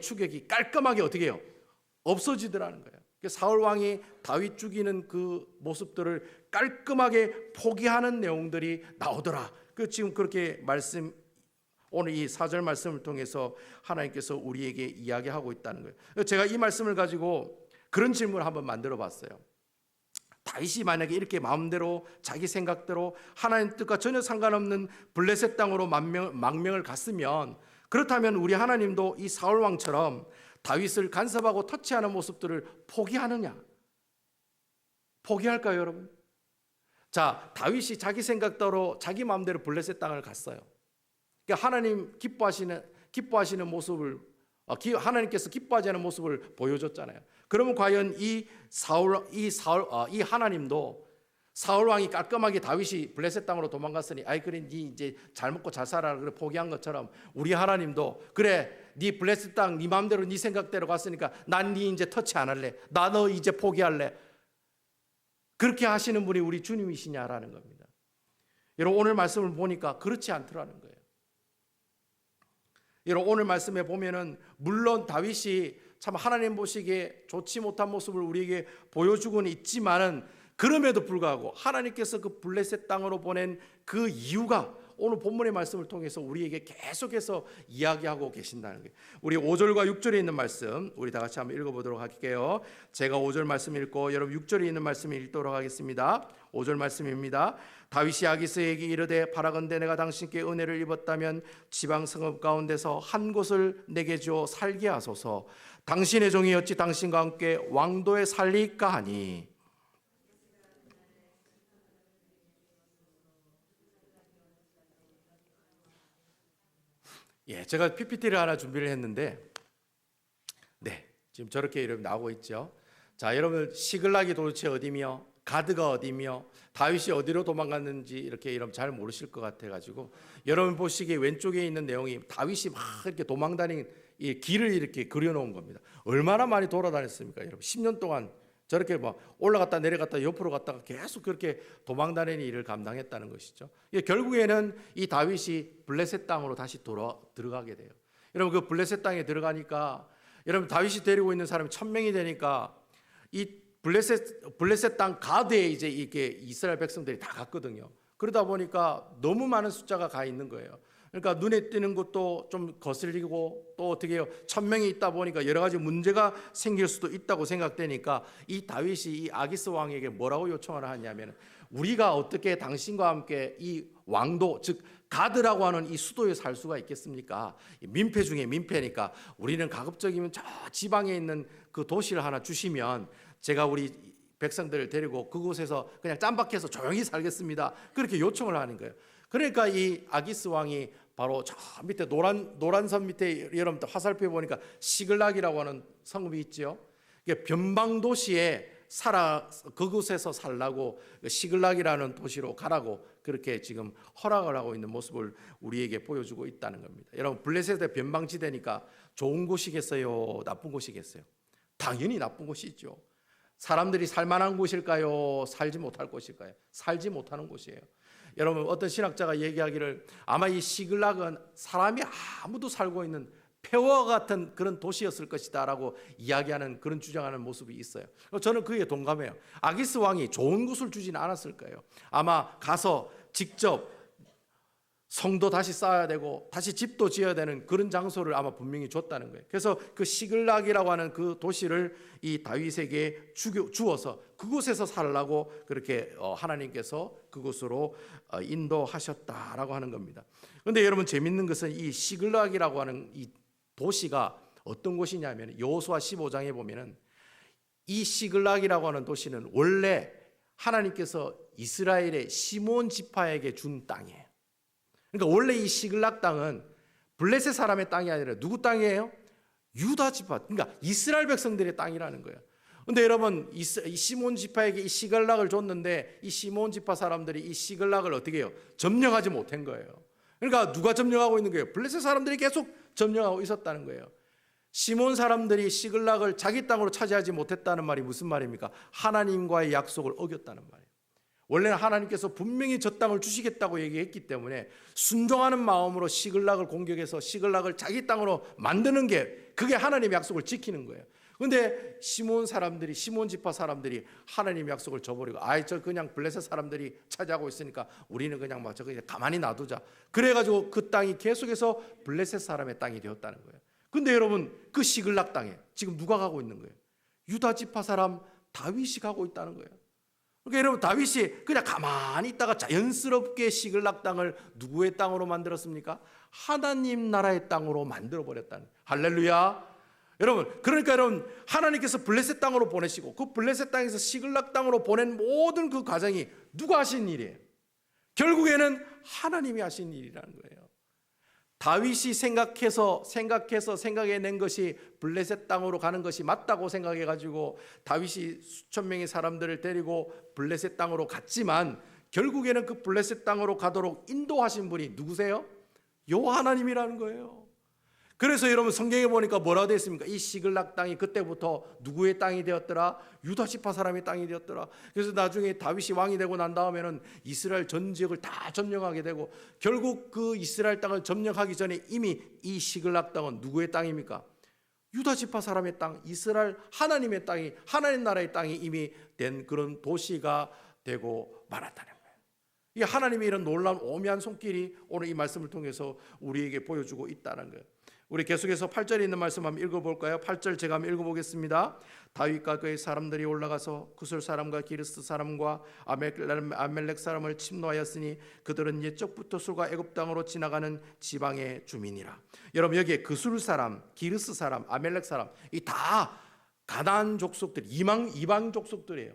추격이 깔끔하게 어떻게 해요? 없어지더라는 거예요. 사울 왕이 다윗 죽이는 그 모습들을 깔끔하게 포기하는 내용들이 나오더라. 지금 그렇게 오늘 이 4절 말씀을 통해서 하나님께서 우리에게 이야기하고 있다는 거예요. 제가 이 말씀을 가지고 그런 질문을 한번 만들어 봤어요. 다윗이 만약에 이렇게 마음대로 자기 생각대로 하나님 뜻과 전혀 상관없는 블레셋 땅으로 망명을 갔으면, 그렇다면 우리 하나님도 이 사울 왕처럼 다윗을 간섭하고 터치하는 모습들을 포기하느냐? 포기할까요, 여러분? 자, 다윗이 자기 생각대로 자기 마음대로 블레셋 땅을 갔어요. 그러니까 하나님 기뻐하시는 모습을 하나님께서 기뻐하지 않는 모습을 보여줬잖아요. 그러면 과연 이 하나님도 사울 왕이 깔끔하게 다윗이 블레셋 땅으로 도망갔으니 그래 네 이제 잘 먹고 잘 살아라 그래 포기한 것처럼 우리 하나님도 그래 네 블레셋 땅 네 마음대로 네 생각대로 갔으니까 난 네 이제 터치 안 할래, 나 너 이제 포기할래, 그렇게 하시는 분이 우리 주님이시냐라는 겁니다. 여러분, 오늘 말씀을 보니까 그렇지 않더라는 거예요. 여러분, 오늘 말씀에 보면은 물론 다윗이 참 하나님 보시기에 좋지 못한 모습을 우리에게 보여주고는 있지만은, 그럼에도 불구하고 하나님께서 그 블레셋 땅으로 보낸 그 이유가 오늘 본문의 말씀을 통해서 우리에게 계속해서 이야기하고 계신다는 거예요. 우리 5절과 6절에 있는 말씀 우리 다 같이 한번 읽어보도록 할게요. 제가 5절 말씀 읽고 여러분 6절에 있는 말씀 읽도록 하겠습니다. 5절 말씀입니다. 다윗이 아기스에게 이르되 바라건대 내가 당신께 은혜를 입었다면 지방 성읍 가운데서 한 곳을 내게 주어 살게 하소서. 당신의 종이 어찌 당신과 함께 왕도에 살리까 하니. 제가 PPT를 하나 준비를 했는데, 지금 저렇게 이름 나오고 있죠. 자, 여러분 시글락이 도대체 어디며 가드가 어디며 다윗이 어디로 도망갔는지 이렇게 여러분 잘 모르실 것 같아가지고 여러분 보시기에 왼쪽에 있는 내용이 다윗이 막 이렇게 도망다닌 이 길을 이렇게 그려놓은 겁니다. 얼마나 많이 돌아다녔습니까, 여러분? 10년 동안 저렇게 막 올라갔다 내려갔다 옆으로 갔다가 계속 그렇게 도망다니는 일을 감당했다는 것이죠. 결국에는 이 다윗이 블레셋 땅으로 다시 들어가게 돼요. 여러분 그 블레셋 땅에 들어가니까 여러분 다윗이 데리고 있는 사람이 1000명이 되니까 이 블레셋 땅 가드에 이제 이렇게 이스라엘 백성들이 다 갔거든요. 그러다 보니까 너무 많은 숫자가 가 있는 거예요. 그러니까 눈에 띄는 것도 좀 거슬리고 또 어떻게 해요? 1000명이 있다 보니까 여러 가지 문제가 생길 수도 있다고 생각되니까 이 다윗이 이 아기스 왕에게 뭐라고 요청을 하냐면, 우리가 어떻게 당신과 함께 이 왕도 즉 가드라고 하는 이 수도에 살 수가 있겠습니까? 민폐 중에 민폐니까 우리는 가급적이면 저 지방에 있는 그 도시를 하나 주시면 제가 우리 백성들을 데리고 그곳에서 그냥 짬박해서 조용히 살겠습니다. 그렇게 요청을 하는 거예요. 그러니까 이 아기스 왕이 바로 저 밑에 노란 선 밑에 여러분들 화살표 보니까 시글락이라고 하는 성읍이 있죠. 이게 변방 도시에 그곳에서 살라고 시글락이라는 도시로 가라고 그렇게 지금 허락을 하고 있는 모습을 우리에게 보여주고 있다는 겁니다. 여러분 블레셋의 변방지대니까 좋은 곳이겠어요? 나쁜 곳이겠어요? 당연히 나쁜 곳이죠. 사람들이 살만한 곳일까요? 살지 못할 곳일까요? 살지 못하는 곳이에요. 여러분 어떤 신학자가 얘기하기를 아마 이 시글락은 사람이 아무도 살고 있는 폐허 같은 그런 도시였을 것이다 라고 이야기하는 그런 주장하는 모습이 있어요. 저는 그에 동감해요. 아기스 왕이 좋은 곳을 주지는 않았을 거예요. 아마 가서 직접 성도 다시 쌓아야 되고 다시 집도 지어야 되는 그런 장소를 아마 분명히 줬다는 거예요. 그래서 그 시글락이라고 하는 그 도시를 이 다윗에게 주어서 그곳에서 살라고 그렇게 하나님께서 그곳으로 인도하셨다라고 하는 겁니다. 그런데 여러분 재밌는 것은 이 시글락이라고 하는 이 도시가 어떤 곳이냐면 여호수아 15장에 보면은 이 시글락이라고 하는 도시는 원래 하나님께서 이스라엘의 시몬 지파에게 준 땅이에요. 그러니까 원래 이 시글락 땅은 블레셋 사람의 땅이 아니라 누구 땅이에요? 유다 지파, 그러니까 이스라엘 백성들의 땅이라는 거예요. 근데 여러분 이 시몬 지파에게 이 시글락을 줬는데 이 시몬 지파 사람들이 이 시글락을 어떻게 해요? 점령하지 못한 거예요. 그러니까 누가 점령하고 있는 거예요? 블레셋 사람들이 계속 점령하고 있었다는 거예요. 시몬 사람들이 시글락을 자기 땅으로 차지하지 못했다는 말이 무슨 말입니까? 하나님과의 약속을 어겼다는 말이에요. 원래는 하나님께서 분명히 저 땅을 주시겠다고 얘기했기 때문에 순종하는 마음으로 시글락을 공격해서 시글락을 자기 땅으로 만드는 게, 그게 하나님의 약속을 지키는 거예요. 근데 시몬 지파 사람들이 하나님의 약속을 저버리고, 저 그냥 블레셋 사람들이 차지하고 있으니까 우리는 그냥 저 그냥 가만히 놔두자. 그래가지고 그 땅이 계속해서 블레셋 사람의 땅이 되었다는 거예요. 근데 여러분, 그 시글락 땅에 지금 누가 가고 있는 거예요? 유다 지파 사람 다윗이 가고 있다는 거예요. 그러니까 여러분, 다윗이 그냥 가만히 있다가 자연스럽게 시글락 땅을 누구의 땅으로 만들었습니까? 하나님 나라의 땅으로 만들어 버렸다는. 할렐루야. 여러분, 그러니까 여러분, 하나님께서 블레셋 땅으로 보내시고 그 블레셋 땅에서 시글락 땅으로 보낸 모든 그 과정이 누가 하신 일이에요? 결국에는 하나님이 하신 일이라는 거예요. 다윗이 생각해낸 것이 블레셋 땅으로 가는 것이 맞다고 생각해가지고 다윗이 수천 명의 사람들을 데리고 블레셋 땅으로 갔지만, 결국에는 그 블레셋 땅으로 가도록 인도하신 분이 누구세요? 여호와 하나님이라는 거예요. 그래서 여러분, 성경에 보니까 뭐라고 되어 있습니까? 이 시글락 땅이 그때부터 누구의 땅이 되었더라? 유다 지파 사람의 땅이 되었더라. 그래서 나중에 다윗이 왕이 되고 난 다음에는 이스라엘 전 지역을 다 점령하게 되고, 결국 그 이스라엘 땅을 점령하기 전에 이미 이 시글락 땅은 누구의 땅입니까? 유다 지파 사람의 땅, 이스라엘 하나님의 땅이, 하나님 나라의 땅이 이미 된 그런 도시가 되고 말았다는 거예요. 이 하나님의 이런 놀라운 오묘한 손길이 오늘 이 말씀을 통해서 우리에게 보여주고 있다는 거예요. 우리 계속해서 8절에 있는 말씀 한번 읽어볼까요? 8절 제가 한번 읽어보겠습니다. 다윗과 그의 사람들이 올라가서 구솔 사람과 기르스 사람과 아멜렉 사람을 침노하였으니 그들은 옛적부터 술과 애굽 땅으로 지나가는 지방의 주민이라. 여러분, 여기에 구솔 사람, 기르스 사람, 아멜렉 사람, 이 다 가나안 족속들, 이방 족속들이에요.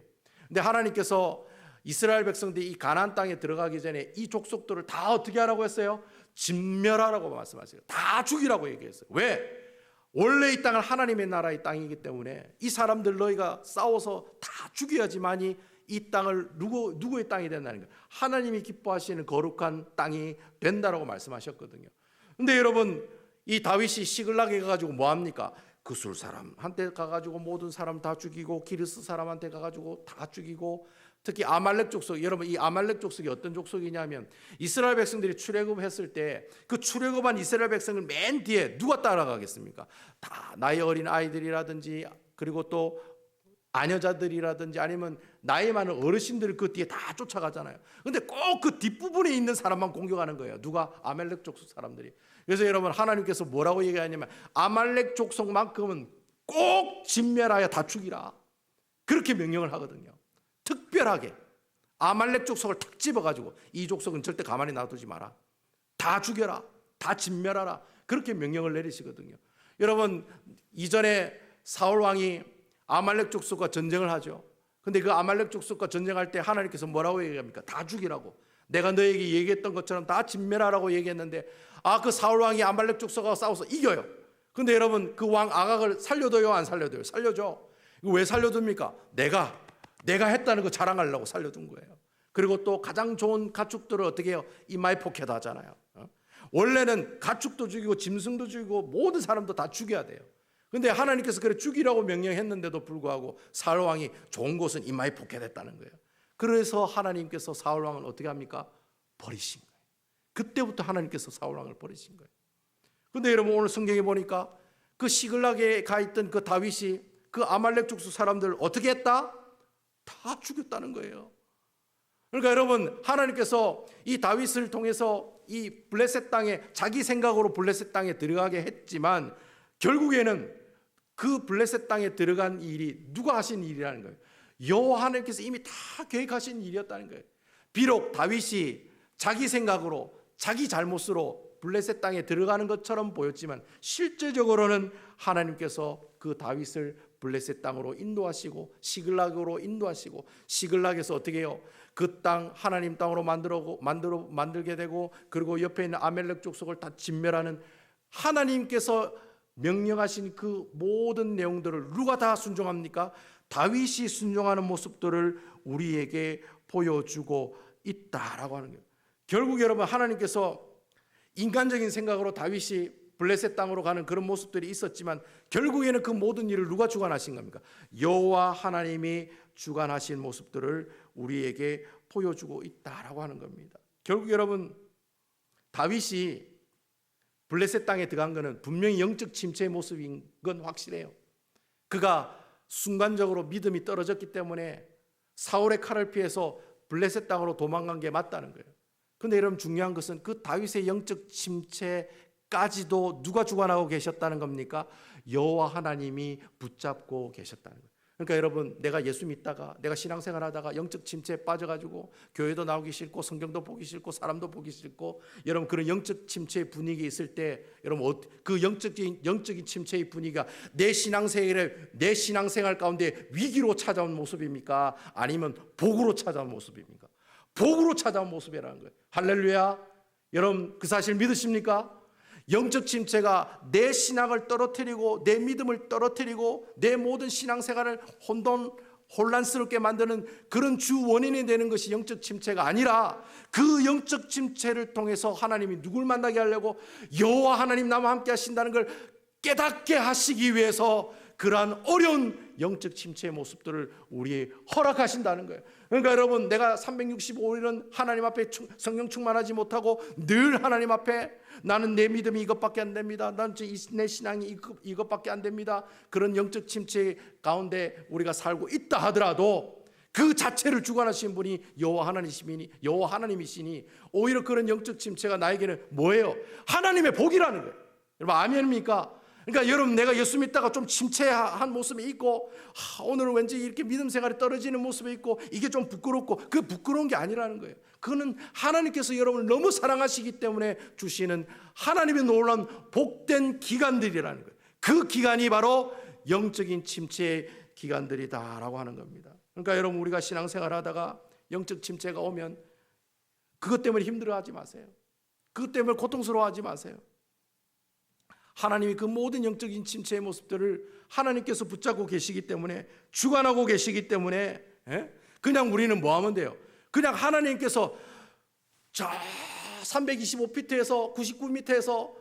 근데 하나님께서 이스라엘 백성들이 이 가나안 땅에 들어가기 전에 이 족속들을 다 어떻게 하라고 했어요? 진멸하라고 말씀하세요. 다 죽이라고 얘기했어요. 왜? 원래 이 땅은 하나님의 나라의 땅이기 때문에 이 사람들 너희가 싸워서 다 죽여야지만이 이 땅을 누구의 땅이 된다는 거예요. 하나님이 기뻐하시는 거룩한 땅이 된다라고 말씀하셨거든요. 근데 여러분, 이 다윗이 시글락에 가가지고 뭐합니까? 그술 사람한테 가가지고 모든 사람 다 죽이고, 기르스 사람한테 가가지고 다 죽이고, 특히 아말렉 족속, 여러분 이 아말렉 족속이 어떤 족속이냐면, 이스라엘 백성들이 출애굽했을 때 그 출애굽한 이스라엘 백성을 맨 뒤에 누가 따라가겠습니까? 다 나이 어린 아이들이라든지, 그리고 또 아녀자들이라든지, 아니면 나이 많은 어르신들 그 뒤에 다 쫓아가잖아요. 근데 꼭 그 뒷부분에 있는 사람만 공격하는 거예요. 누가? 아말렉 족속 사람들이. 그래서 여러분, 하나님께서 뭐라고 얘기하냐면, 아말렉 족속만큼은 꼭 진멸하여 다 죽이라, 그렇게 명령을 하거든요. 특별하게 아말렉 족속을 탁 집어가지고, 이 족속은 절대 가만히 놔두지 마라, 다 죽여라, 다 진멸하라, 그렇게 명령을 내리시거든요. 여러분, 이전에 사울 왕이 아말렉 족속과 전쟁을 하죠. 근데 그 아말렉 족속과 전쟁할 때 하나님께서 뭐라고 얘기합니까? 다 죽이라고. 내가 너에게 얘기했던 것처럼 다 진멸하라고 얘기했는데, 그 사울 왕이 아말렉 족속과 싸워서 이겨요. 근데 여러분, 그 왕 아각을 살려둬요, 안 살려둬요? 살려줘. 이거 왜 살려둡니까? 내가 했다는 거 자랑하려고 살려둔 거예요. 그리고 또 가장 좋은 가축들을 어떻게 해요? 이마에 포켓 하잖아요. 원래는 가축도 죽이고 짐승도 죽이고 모든 사람도 다 죽여야 돼요. 근데 하나님께서 그래 죽이라고 명령했는데도 불구하고 사울 왕이 좋은 곳은 이마에 포켓 했다는 거예요. 그래서 하나님께서 사울 왕을 어떻게 합니까? 버리신 거예요. 그때부터 하나님께서 사울 왕을 버리신 거예요. 근데 여러분, 오늘 성경에 보니까 그 시글락에 가 있던 그 다윗이 그 아말렉 족속 사람들을 어떻게 했다? 다 죽였다는 거예요. 그러니까 여러분, 하나님께서 이 다윗을 통해서 이 블레셋 땅에, 자기 생각으로 블레셋 땅에 들어가게 했지만, 결국에는 그 블레셋 땅에 들어간 일이 누가 하신 일이라는 거예요. 여호와 하나님께서 이미 다 계획하신 일이었다는 거예요. 비록 다윗이 자기 생각으로, 자기 잘못으로 블레셋 땅에 들어가는 것처럼 보였지만, 실제적으로는 하나님께서 그 다윗을 블레셋 땅으로 인도하시고 시글락으로 인도하시고, 시글락에서 어떻게 해요? 그 땅 하나님 땅으로 만들게 되고, 그리고 옆에 있는 아멜렉 족속을 다 진멸하는, 하나님께서 명령하신 그 모든 내용들을 누가 다 순종합니까? 다윗이 순종하는 모습들을 우리에게 보여주고 있다라고 하는 거예요. 결국 여러분, 하나님께서 인간적인 생각으로 다윗이 블레셋 땅으로 가는 그런 모습들이 있었지만 결국에는 그 모든 일을 누가 주관하신 겁니까? 여호와 하나님이 주관하신 모습들을 우리에게 보여주고 있다라고 하는 겁니다. 결국 여러분, 다윗이 블레셋 땅에 들어간 것은 분명히 영적 침체의 모습인 건 확실해요. 그가 순간적으로 믿음이 떨어졌기 때문에 사울의 칼을 피해서 블레셋 땅으로 도망간 게 맞다는 거예요. 그런데 여러분, 중요한 것은 그 다윗의 영적 침체까지도 누가 주관하고 계셨다는 겁니까? 여호와 하나님이 붙잡고 계셨다는 거예요. 그러니까 여러분, 내가 예수 믿다가 내가 신앙생활 하다가 영적 침체에 빠져가지고 교회도 나오기 싫고 성경도 보기 싫고 사람도 보기 싫고, 여러분 그런 영적 침체의 분위기에 있을 때 여러분 그 영적인 침체의 분위기가 내 신앙생활 가운데 위기로 찾아온 모습입니까? 아니면 복으로 찾아온 모습입니까? 복으로 찾아온 모습이라는 거예요. 할렐루야. 여러분 그 사실 믿으십니까? 영적 침체가 내 신앙을 떨어뜨리고 내 믿음을 떨어뜨리고 내 모든 신앙생활을 혼란스럽게 만드는 그런 주 원인이 되는 것이 영적 침체가 아니라, 그 영적 침체를 통해서 하나님이 누굴 만나게 하려고? 여호와 하나님 나와 함께 하신다는 걸 깨닫게 하시기 위해서 그러한 어려운 영적 침체의 모습들을 우리에 허락하신다는 거예요. 그러니까 여러분, 내가 365일은 하나님 앞에 성령 충만하지 못하고 늘 하나님 앞에 나는 내 믿음이 이것밖에 안 됩니다, 난 내 신앙이 이것밖에 안 됩니다, 그런 영적 침체 가운데 우리가 살고 있다 하더라도 그 자체를 주관하신 분이 여호와 하나님이시니 오히려 그런 영적 침체가 나에게는 뭐예요? 하나님의 복이라는 거예요. 여러분 아멘입니까? 그러니까 여러분, 내가 예수 믿다가 좀 침체한 모습이 있고 오늘은 왠지 이렇게 믿음 생활이 떨어지는 모습이 있고 이게 좀 부끄럽고, 그 부끄러운 게 아니라는 거예요. 그거는 하나님께서 여러분을 너무 사랑하시기 때문에 주시는 하나님의 놀라운 복된 기간들이라는 거예요. 그 기간이 바로 영적인 침체의 기간들이다라고 하는 겁니다. 그러니까 여러분, 우리가 신앙생활 하다가 영적 침체가 오면 그것 때문에 힘들어하지 마세요. 그것 때문에 고통스러워하지 마세요. 하나님이 그 모든 영적인 침체의 모습들을 하나님께서 붙잡고 계시기 때문에, 주관하고 계시기 때문에 그냥 우리는 뭐 하면 돼요? 그냥 하나님께서 저 325피트에서 99m에서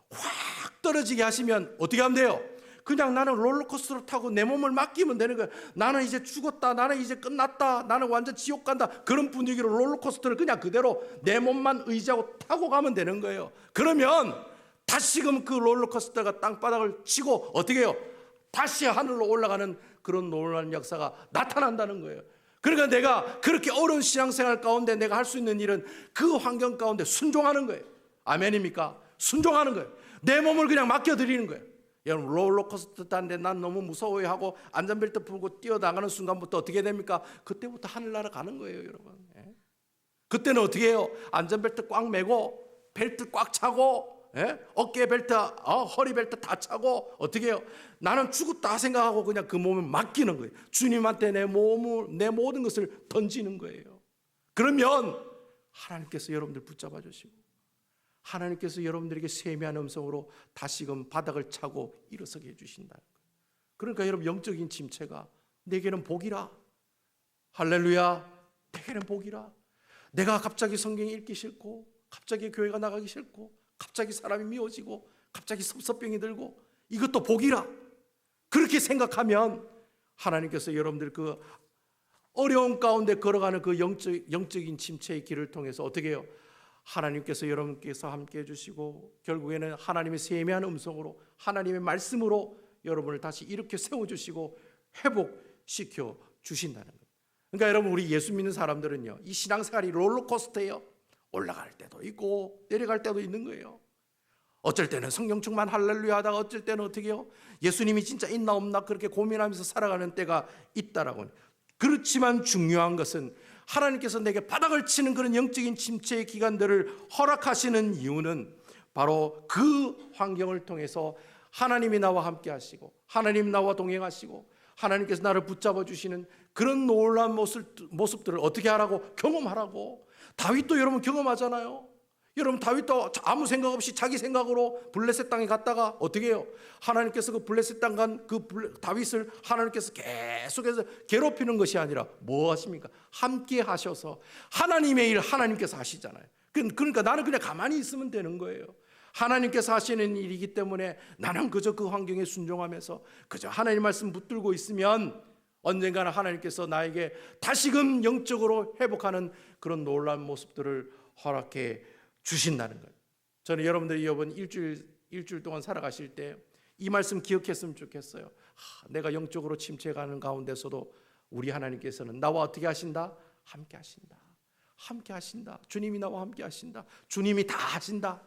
확 떨어지게 하시면 어떻게 하면 돼요? 그냥 나는 롤러코스터를 타고 내 몸을 맡기면 되는 거예요. 나는 이제 죽었다, 나는 이제 끝났다, 나는 완전 지옥 간다, 그런 분위기로 롤러코스터를 그냥 그대로 내 몸만 의지하고 타고 가면 되는 거예요. 그러면 다시금 그 롤러코스터가 땅바닥을 치고 어떻게 해요? 다시 하늘로 올라가는 그런 놀라운 역사가 나타난다는 거예요. 그러니까 내가 그렇게 어려운 신앙생활 가운데 내가 할 수 있는 일은 그 환경 가운데 순종하는 거예요. 아멘입니까? 순종하는 거예요. 내 몸을 그냥 맡겨드리는 거예요. 여러분, 롤러코스터 타는데 난 너무 무서워하고 안전벨트 풀고 뛰어나가는 순간부터 어떻게 됩니까? 그때부터 하늘나라 가는 거예요, 여러분. 그때는 어떻게 해요? 안전벨트 꽉 매고 벨트 꽉 차고 어깨 벨트, 허리 벨트 다 차고 어떻게 해요? 나는 죽었다 생각하고 그냥 그 몸을 맡기는 거예요. 주님한테 내 모든 것을 던지는 거예요. 그러면 하나님께서 여러분들 붙잡아 주시고 하나님께서 여러분들에게 세미한 음성으로 다시금 바닥을 차고 일어서게 해주신다는 거예요. 그러니까 여러분, 영적인 침체가 내게는 복이라. 할렐루야. 내게는 복이라. 내가 갑자기 성경 읽기 싫고 갑자기 교회가 나가기 싫고 갑자기 사람이 미워지고 갑자기 섭섭병이 들고 이것도 복이라. 그렇게 생각하면 하나님께서 여러분들 그 어려운 가운데 걸어가는 그 영적인 침체의 길을 통해서 어떻게 해요? 하나님께서 여러분께서 함께 해주시고 결국에는 하나님의 세미한 음성으로 하나님의 말씀으로 여러분을 다시 이렇게 세워주시고 회복시켜 주신다는 거예요. 그러니까 여러분, 우리 예수 믿는 사람들은요, 이 신앙생활이 롤러코스터예요. 올라갈 때도 있고 내려갈 때도 있는 거예요. 어쩔 때는 성령 충만 할렐루야 하다가 어쩔 때는 어떻게 해요? 예수님이 진짜 있나 없나 그렇게 고민하면서 살아가는 때가 있다라고. 그렇지만 중요한 것은 하나님께서 내게 바닥을 치는 그런 영적인 침체의 기간들을 허락하시는 이유는 바로 그 환경을 통해서 하나님이 나와 함께 하시고 하나님 나와 동행하시고 하나님께서 나를 붙잡아 주시는 그런 놀라운 모습들을 어떻게 하라고? 경험하라고. 다윗도 여러분 경험하잖아요. 여러분, 다윗도 아무 생각 없이 자기 생각으로 블레셋 땅에 갔다가 어떻게 해요? 하나님께서 그 블레셋 땅 간 그 다윗을 하나님께서 계속해서 괴롭히는 것이 아니라 뭐 하십니까? 함께 하셔서 하나님의 일 하나님께서 하시잖아요. 그러니까 나는 그냥 가만히 있으면 되는 거예요. 하나님께서 하시는 일이기 때문에 나는 그저 그 환경에 순종하면서 그저 하나님 말씀 붙들고 있으면 언젠가는 하나님께서 나에게 다시금 영적으로 회복하는 그런 놀라운 모습들을 허락해 주신다는 거예요. 저는 여러분들이 이번 일주일 동안 살아가실 때 이 말씀 기억했으면 좋겠어요. 내가 영적으로 침체가는 가운데서도 우리 하나님께서는 나와 어떻게 하신다? 함께 하신다. 함께 하신다. 주님이 나와 함께 하신다. 주님이 다 하신다.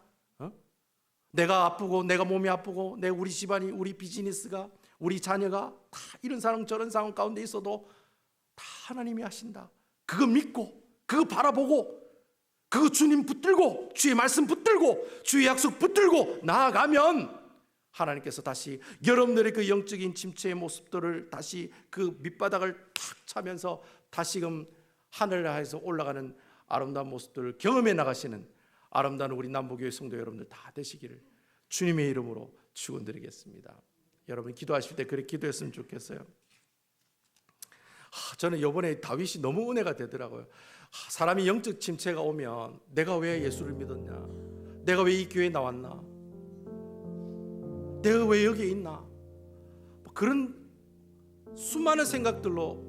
내가 아프고 내가 몸이 아프고 우리 집안이 우리 비즈니스가 우리 자녀가 다 이런 상황 저런 상황 가운데 있어도 다 하나님이 하신다. 그거 믿고 그거 바라보고 그거 주님 붙들고 주의 말씀 붙들고 주의 약속 붙들고 나아가면 하나님께서 다시 여러분들의 그 영적인 침체의 모습들을 다시 그 밑바닥을 탁 차면서 다시금 하늘을 향해서 올라가는 아름다운 모습들을 경험해 나가시는 아름다운 우리 남부교회 성도 여러분들 다 되시기를 주님의 이름으로 축원드리겠습니다. 여러분 기도하실 때 그렇게 기도했으면 좋겠어요. 저는 이번에 다윗이 너무 은혜가 되더라고요. 사람이 영적 침체가 오면 내가 왜 예수를 믿었냐, 내가 왜 이 교회에 나왔나, 내가 왜 여기에 있나, 그런 수많은 생각들로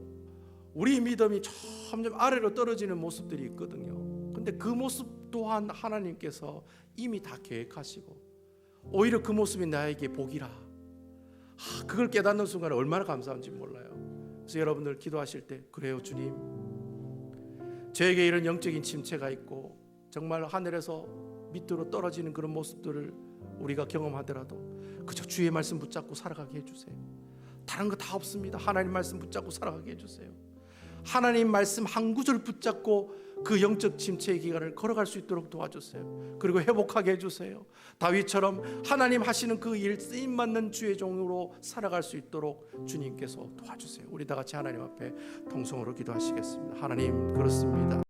우리 믿음이 점점 아래로 떨어지는 모습들이 있거든요. 근데 그 모습 또한 하나님께서 이미 다 계획하시고 오히려 그 모습이 나에게 복이라, 그걸 깨닫는 순간에 얼마나 감사한지 몰라요. 그래서 여러분들 기도하실 때 그래요 주님, 저에게 이런 영적인 침체가 있고 정말 하늘에서 밑으로 떨어지는 그런 모습들을 우리가 경험하더라도 그저 주의 말씀 붙잡고 살아가게 해주세요. 다른 거 다 없습니다. 하나님 말씀 붙잡고 살아가게 해주세요. 하나님 말씀 한 구절 붙잡고 그 영적 침체의 기간을 걸어갈 수 있도록 도와주세요. 그리고 회복하게 해주세요. 다윗처럼 하나님 하시는 그 일 쓰임받는 주의 종으로 살아갈 수 있도록 주님께서 도와주세요. 우리 다 같이 하나님 앞에 통성으로 기도하시겠습니다. 하나님, 그렇습니다.